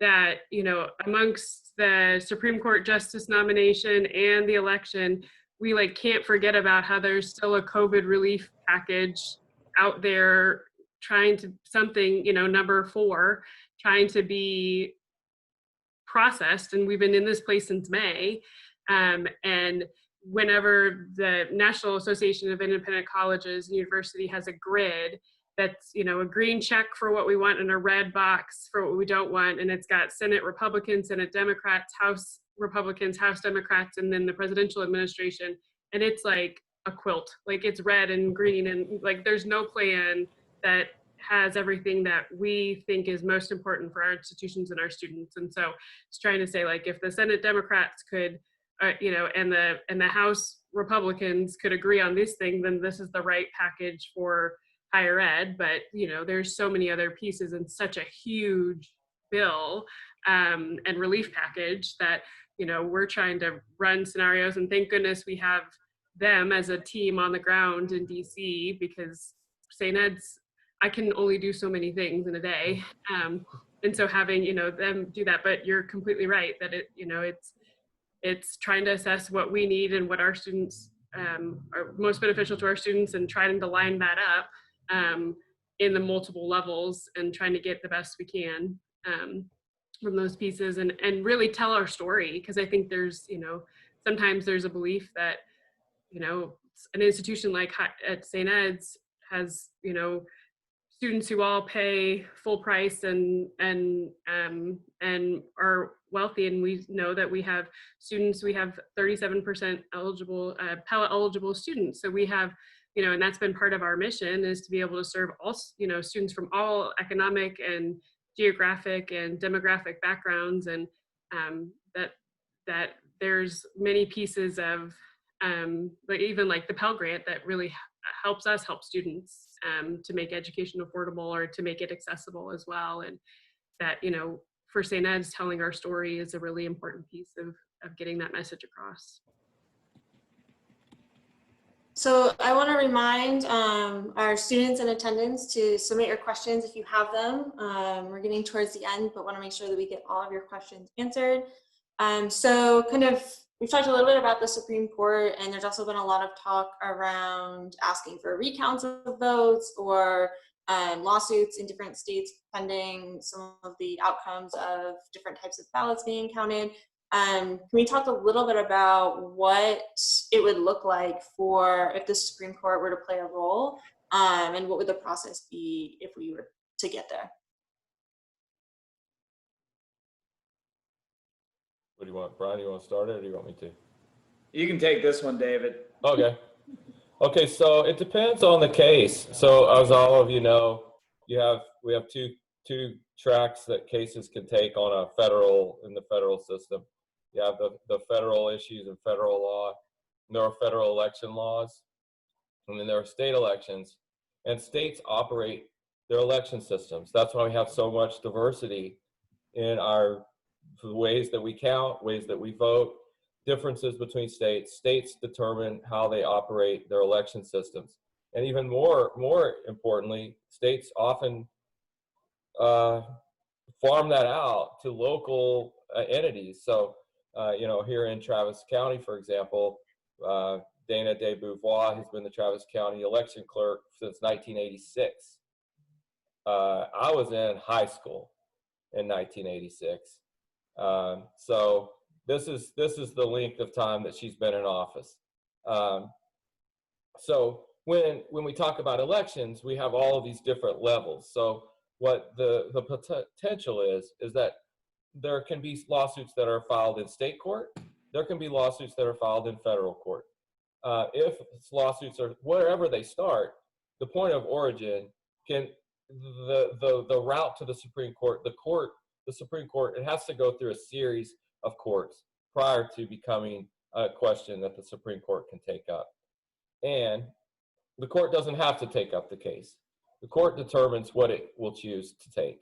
that, you know, amongst the Supreme Court justice nomination and the election, we can't forget about how there's still a COVID relief package out there trying to number 4, trying to be processed. And we've been in this place since May. And whenever the National Association of Independent Colleges and University has a grid that's, you know, a green check for what we want and a red box for what we don't want, and it's got Senate Republicans, Senate Democrats, House Republicans, House Democrats, and then the presidential administration, and it's like a quilt. Like it's red and green, and like there's no plan that has everything that we think is most important for our institutions and our students. And so it's trying to say, like, if the Senate Democrats could, you know, and the House Republicans could agree on this thing, then this is the right package for higher ed. But, you know, there's so many other pieces in such a huge bill and relief package that, you know, we're trying to run scenarios, and thank goodness we have them as a team on the ground in DC, because St. Ed's, I can only do so many things in a day. And so having, you know, them do that, but you're completely right that it, you know, it's trying to assess what we need and what our students are most beneficial to our students, and trying to line that up in the multiple levels, and trying to get the best we can from those pieces, and really tell our story. Because I think there's, you know, sometimes there's a belief that, you know, an institution like at St. Ed's has, you know, students who all pay full price and are wealthy, and we know that we have students, we have 37% eligible Pell eligible students. So we have, you know, and that's been part of our mission, is to be able to serve all, you know, students from all economic and geographic and demographic backgrounds, and that there's many pieces of like even like the Pell Grant that really helps us help students to make education affordable, or to make it accessible as well. And that, you know, for St. Ed's, telling our story is a really important piece of getting that message across. So I want to remind our students in attendance to submit your questions if you have them. We're getting towards the end, but want to make sure that we get all of your questions answered. So kind of, we've talked a little bit about the Supreme Court, and there's also been a lot of talk around asking for recounts of votes, or lawsuits in different states pending some of the outcomes of different types of ballots being counted. Can we talk a little bit about what it would look like for if the Supreme Court were to play a role, and what would the process be if we were to get there? What do you want, Brian? You want to start it, or do you want me to? You can take this one, David. Okay. Okay, so it depends on the case. So as all of you know, we have two tracks that cases can take on in the federal system. You have the federal issues and federal law, and there are federal election laws, and then there are state elections, and states operate their election systems. That's why we have so much diversity in our ways that we count, ways that we vote, differences between states. States determine how they operate their election systems. And even more importantly, states often farm that out to local entities. So, you know, here in Travis County, for example, Dana DeBeauvoir has been the Travis County election clerk since 1986. I was in high school in 1986. So this is the length of time that she's been in office. So when we talk about elections, we have all of these different levels. So what the potential is that there can be lawsuits that are filed in state court. There can be lawsuits that are filed in federal court. If lawsuits are wherever they start, the point of origin can the route to the Supreme Court, the Supreme Court, it has to go through a series of courts prior to becoming a question that the Supreme Court can take up. And the court doesn't have to take up the case. The court determines what it will choose to take.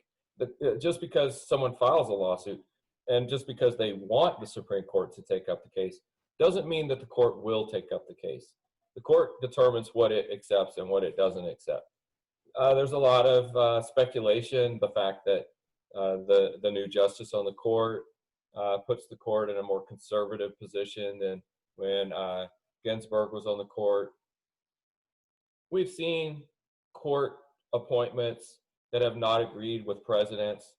Just because someone files a lawsuit and just because they want the Supreme Court to take up the case doesn't mean that the court will take up the case. The court determines what it accepts and what it doesn't accept. There's a lot of speculation, the fact that the new justice on the court puts the court in a more conservative position than when Ginsburg was on the court. We've seen court appointments that have not agreed with presidents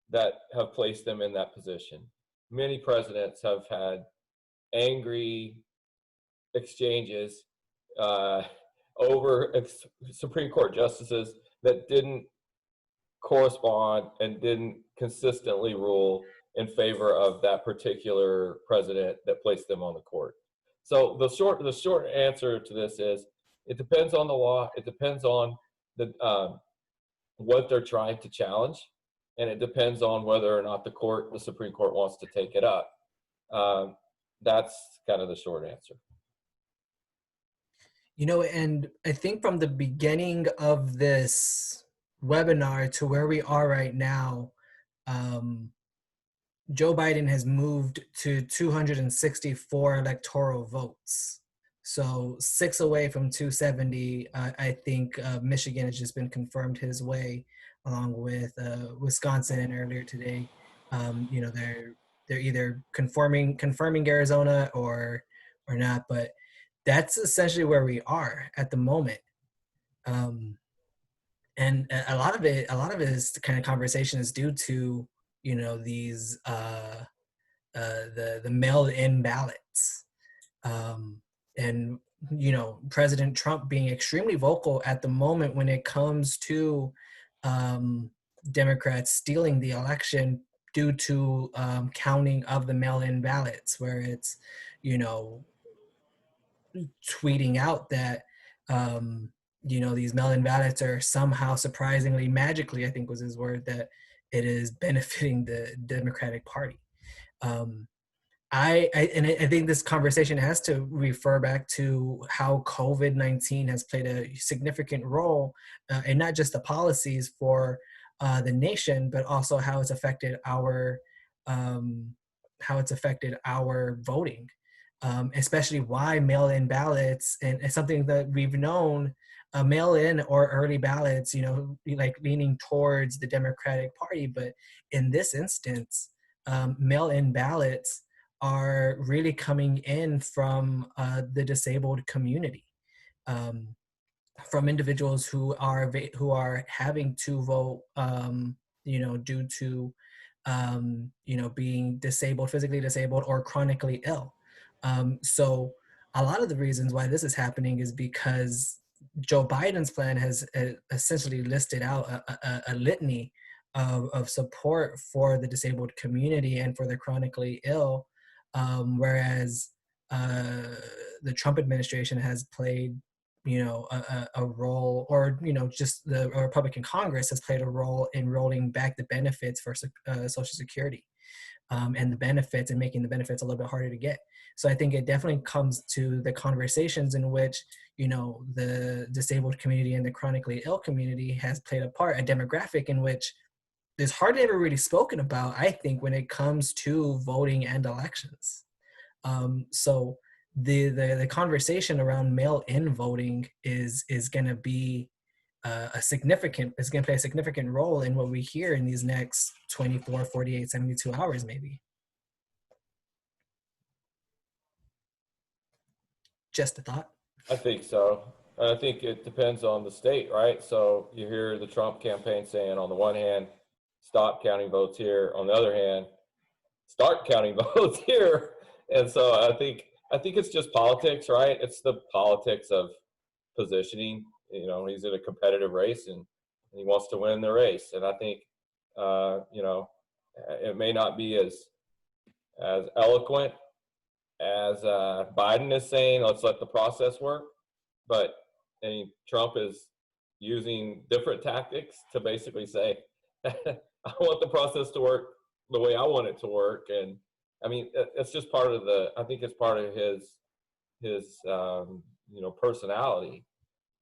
that have placed them in that position. Many presidents have had angry exchanges over Supreme Court justices that didn't correspond and didn't consistently rule in favor of that particular president that placed them on the court. So the short answer to this is it depends on the law. It depends on the what they're trying to challenge, and it depends on whether or not the Supreme Court wants to take it up. That's kind of the short answer. You know, and I think from the beginning of this webinar to where we are right now, Joe Biden has moved to 264 electoral votes. So 6 away from 270. I think Michigan has just been confirmed his way, along with Wisconsin, and earlier today, you know, they're either confirming Arizona or not, but that's essentially where we are at the moment. And a lot of it is the kind of conversation is due to, you know, these the mail-in ballots, and you know, President Trump being extremely vocal at the moment when it comes to Democrats stealing the election due to counting of the mail-in ballots, where it's, you know, tweeting out that you know, these mail-in ballots are somehow surprisingly, magically, I think was his word, that it is benefiting the Democratic Party. I think this conversation has to refer back to how COVID-19 has played a significant role in not just the policies for the nation, but also how it's affected our voting, especially why mail-in ballots, and it's something that we've known, mail-in or early ballots, you know, like leaning towards the Democratic Party, but in this instance, mail-in ballots are really coming in from the disabled community, from individuals who are having to vote, you know, due to you know, being disabled, physically disabled, or chronically ill. So a lot of the reasons why this is happening is because Joe Biden's plan has essentially listed out a litany of support for the disabled community and for the chronically ill, whereas the Trump administration has played, you know, a role, or, you know, just the Republican Congress has played a role in rolling back the benefits for Social Security, and the benefits, and making the benefits a little bit harder to get. So I think it definitely comes to the conversations in which, you know, the disabled community and the chronically ill community has played a part, a demographic in which is hardly ever really spoken about, I think, when it comes to voting and elections. So the conversation around mail-in voting is going to be is going to play a significant role in what we hear in these next 24, 48, 72 hours, maybe. Just a thought. I think so. I think it depends on the state, right? So you hear the Trump campaign saying, on the one hand, stop counting votes here. On the other hand, start counting votes here. And so I think it's just politics, right? It's the politics of positioning. You know, he's in a competitive race and he wants to win the race. And I think, you know, it may not be as eloquent as Biden is saying, let's let the process work. But I mean, Trump is using different tactics to basically say, I want the process to work the way I want it to work. And I mean, it's just part of I think it's part of his you know, personality.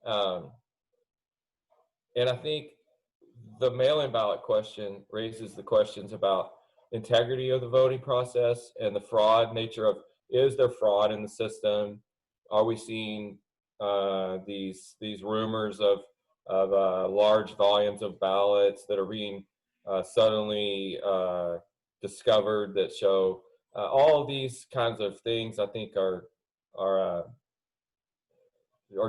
And I think the mail-in ballot question raises the questions about integrity of the voting process and the fraud nature of, is there fraud in the system? Are we seeing these rumors of large volumes of ballots that are being suddenly discovered that show all of these kinds of things? I think are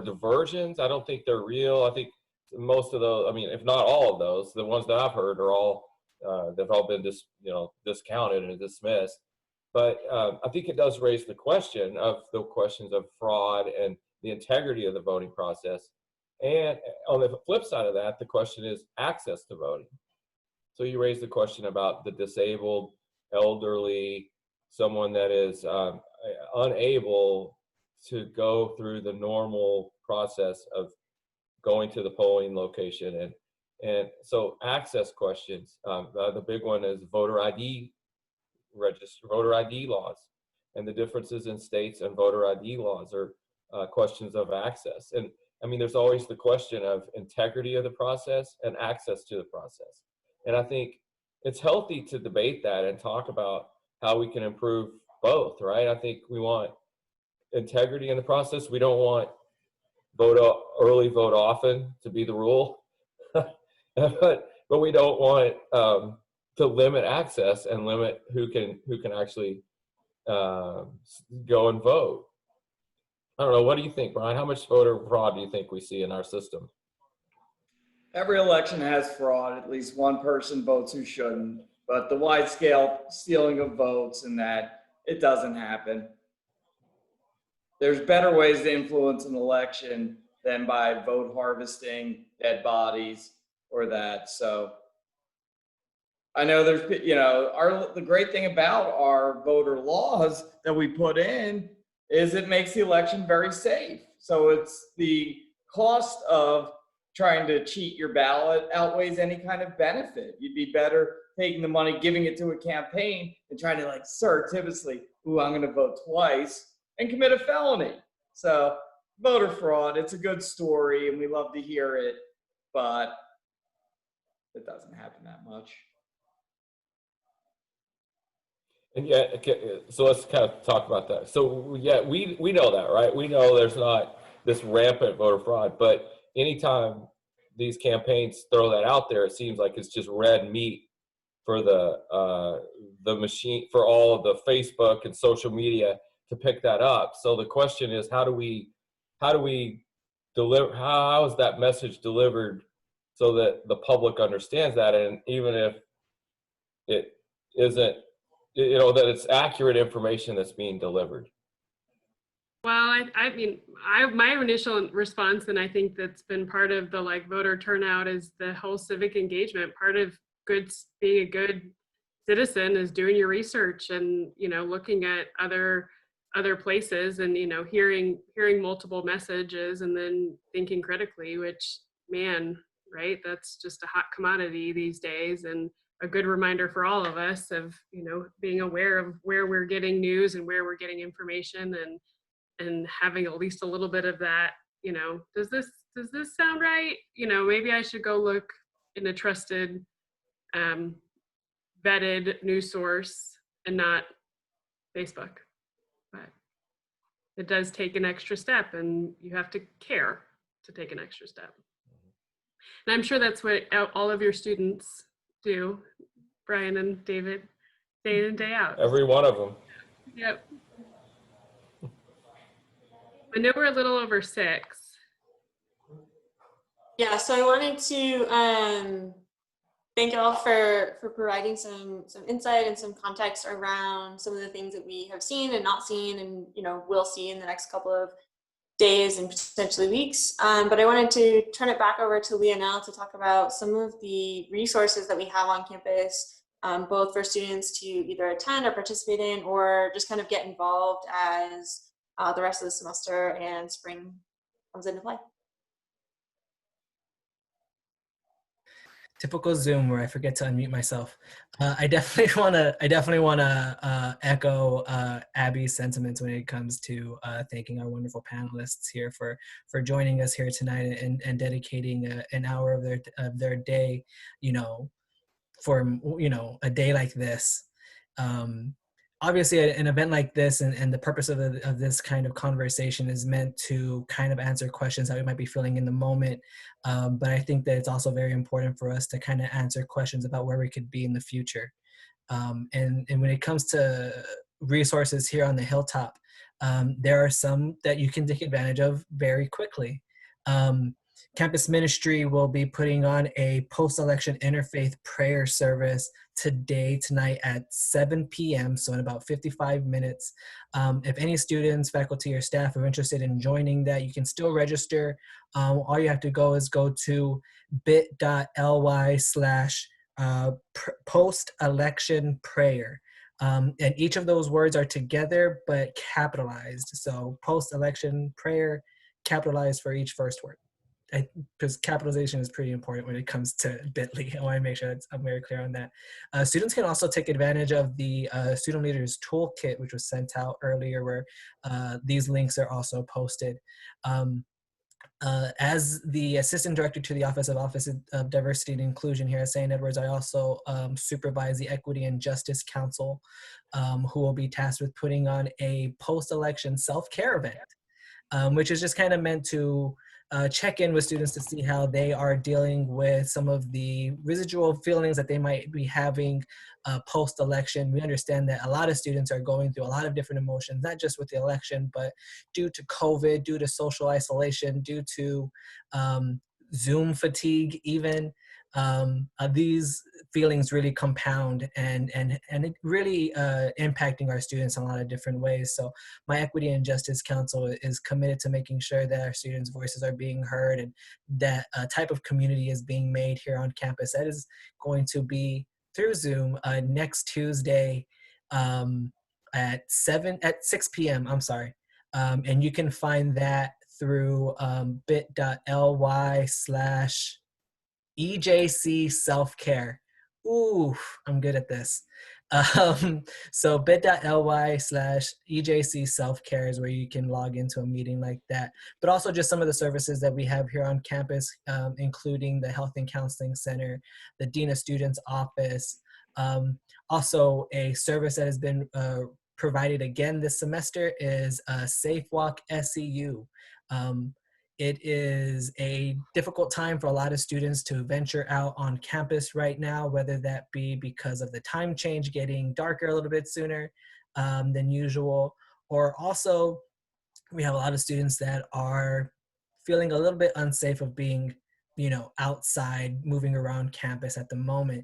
diversions. I don't think they're real. I think most of those, I mean, if not all of those, the ones that I've heard are all they've all been discounted and dismissed. But I think it does raise the questions of fraud and the integrity of the voting process. And on the flip side of that, the question is access to voting. So you raise the question about the disabled, elderly, someone that is unable to go through the normal process of going to the polling location. And so access questions, the big one is voter ID laws, and the differences in states and voter ID laws are questions of access. And I mean, there's always the question of integrity of the process and access to the process. And I think it's healthy to debate that and talk about how we can improve both, right? I think we want integrity in the process. We don't want early, vote often to be the rule, but we don't want to limit access and limit who can actually go and vote. I don't know. What do you think, Brian? How much voter fraud do you think we see in our system? Every election has fraud. At least one person votes who shouldn't. But the wide scale stealing of votes and that, it doesn't happen. There's better ways to influence an election than by vote harvesting, dead bodies, or that. So I know there's, the great thing about our voter laws that we put in is it makes the election very safe. So it's the cost of trying to cheat your ballot outweighs any kind of benefit. You'd be better taking the money, giving it to a campaign, and trying to surreptitiously, I'm going to vote twice and commit a felony. So voter fraud, it's a good story and we love to hear it, but it doesn't happen that much. And yeah, okay, so let's kind of talk about that. So yeah, we know that, right? We know there's not this rampant voter fraud, but anytime these campaigns throw that out there, it seems like it's just red meat for the machine, for all of the Facebook and social media to pick that up. So the question is, how do we deliver? How is that message delivered so that the public understands that, and even if it isn't, that it's accurate information that's being delivered? Well, my initial response, and I think that's been part of the voter turnout, is the whole civic engagement. Part of being a good citizen is doing your research and looking at other places and hearing multiple messages and then thinking critically. Which, man, right? That's just a hot commodity these days, and a good reminder for all of us of being aware of where we're getting news and where we're getting information, and having at least a little bit of that, does this sound right? Maybe I should go look in a trusted, vetted news source and not Facebook. But it does take an extra step, and you have to care to take an extra step. And I'm sure that's what all of your students do, Brian and David, day in and day out. Every one of them. Yep. I know we're a little over 6. Yeah, so I wanted to thank you all for providing some insight and some context around some of the things that we have seen and not seen and will see in the next couple of days and potentially weeks. But I wanted to turn it back over to Lionel to talk about some of the resources that we have on campus, both for students to either attend or participate in, or just kind of get involved as the rest of the semester and spring comes into play. Typical Zoom where I forget to unmute myself. I definitely want to echo Abbie's sentiments when it comes to thanking our wonderful panelists here for joining us here tonight and dedicating an hour of their day, for a day like this. Obviously, an event like this and the purpose of this kind of conversation is meant to kind of answer questions that we might be feeling in the moment. But I think that it's also very important for us to kind of answer questions about where we could be in the future. And when it comes to resources here on the Hilltop, there are some that you can take advantage of very quickly. Campus Ministry will be putting on a post-election interfaith prayer service tonight at 7 p.m., so in about 55 minutes. If any students, faculty, or staff are interested in joining that, you can still register. All you have to go to bit.ly/post-election prayer. And each of those words are together but capitalized. So post-election prayer, capitalized for each first word. Because capitalization is pretty important when it comes to Bitly. I want to make sure I'm very clear on that. Students can also take advantage of the Student Leaders Toolkit, which was sent out earlier, where these links are also posted. As the Assistant Director to the Office of Diversity and Inclusion here at St. Edward's, I also supervise the Equity and Justice Council, who will be tasked with putting on a post-election self-care event, which is just kind of meant to check in with students to see how they are dealing with some of the residual feelings that they might be having post-election. We understand that a lot of students are going through a lot of different emotions, not just with the election, but due to COVID, due to social isolation, due to Zoom fatigue even. These feelings really compound and it really impacting our students in a lot of different ways. So my Equity and Justice Council is committed to making sure that our students' voices are being heard and that a type of community is being made here on campus. That is going to be through Zoom next Tuesday at 6 p.m. I'm sorry. And you can find that through bit.ly/EJC self-care. Ooh, I'm good at this. So bit.ly/EJC self-care is where you can log into a meeting like that. But also just some of the services that we have here on campus, including the Health and Counseling Center, the Dean of Students Office, also a service that has been provided again this semester is Safe Walk SEU. It is a difficult time for a lot of students to venture out on campus right now, whether that be because of the time change getting darker a little bit sooner than usual, or also we have a lot of students that are feeling a little bit unsafe of being, outside moving around campus at the moment.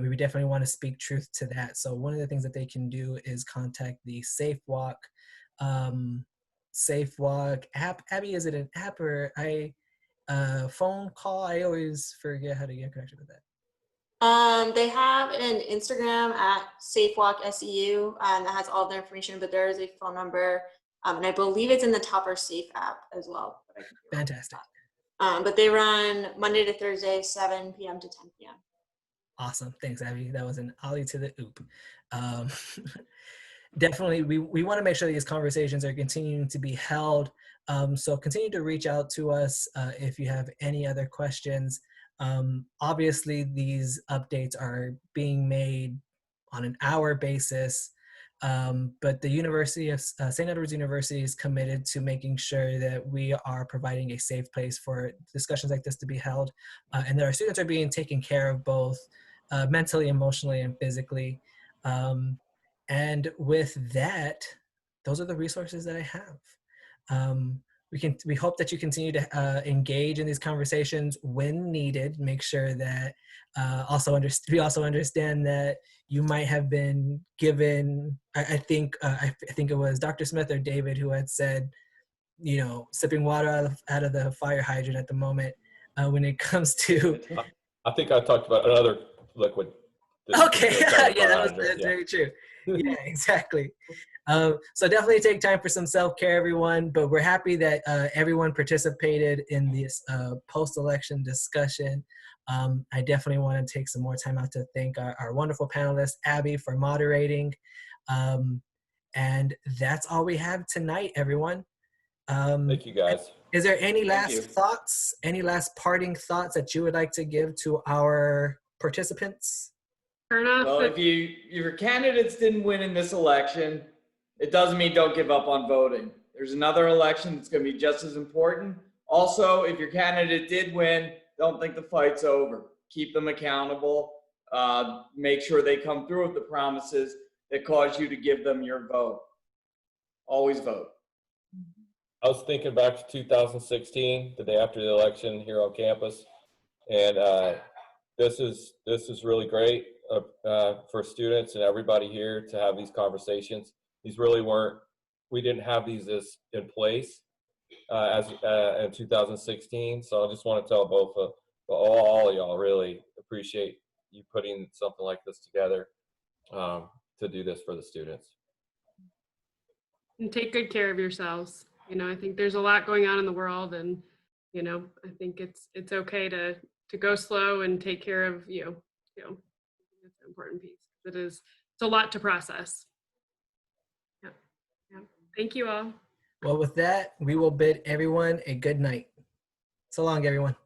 We would definitely want to speak truth to that. So one of the things that they can do is contact the Safe Walk app. Abbie, is it an app or a phone call? I always forget how to get connected with that. They have an Instagram at SafeWalkSEU that has all the information, but there is a phone number, and I believe it's in the Topper Safe app as well. Fantastic. But they run Monday to Thursday, 7 p.m. to 10 p.m. Awesome. Thanks, Abbie. That was an ollie to the oop. Definitely, we want to make sure these conversations are continuing to be held. So continue to reach out to us if you have any other questions. Obviously, these updates are being made on an hour basis, but the University of St. Edward's University is committed to making sure that we are providing a safe place for discussions like this to be held, and that our students are being taken care of both mentally, emotionally, and physically. And with that, those are the resources that I have. We hope that you continue to engage in these conversations when needed. Make sure that we also understand that you might have been given. I think it was Dr. Smith or David who had said, sipping water out of the fire hydrant at the moment when it comes to. I think I talked about another liquid. Okay, yeah, that's very true. Yeah, exactly. So definitely take time for some self-care, everyone. But we're happy that everyone participated in this post-election discussion. I definitely want to take some more time out to thank our wonderful panelists, Abbie, for moderating. And that's all we have tonight, everyone. Thank you, guys. Is there any last thoughts, any last parting thoughts that you would like to give to our participants? Well, if your candidates didn't win in this election, it doesn't mean don't give up on voting. There's another election that's going to be just as important. Also, if your candidate did win, don't think the fight's over. Keep them accountable. Make sure they come through with the promises that caused you to give them your vote. Always vote. I was thinking back to 2016, the day after the election here on campus, and this is really great for students and everybody here to have these conversations. These really we didn't have these in place in 2016. So I just want to tell all of y'all, really appreciate you putting something like this together to to do this for the students. And take good care of yourselves. You know, I think there's a lot going on in the world, and you know, I think it's okay to go slow and take care of you. You know, that's an important piece. It's a lot to process. Yeah. Yeah. Thank you all. Well, with that, we will bid everyone a good night. So long, everyone.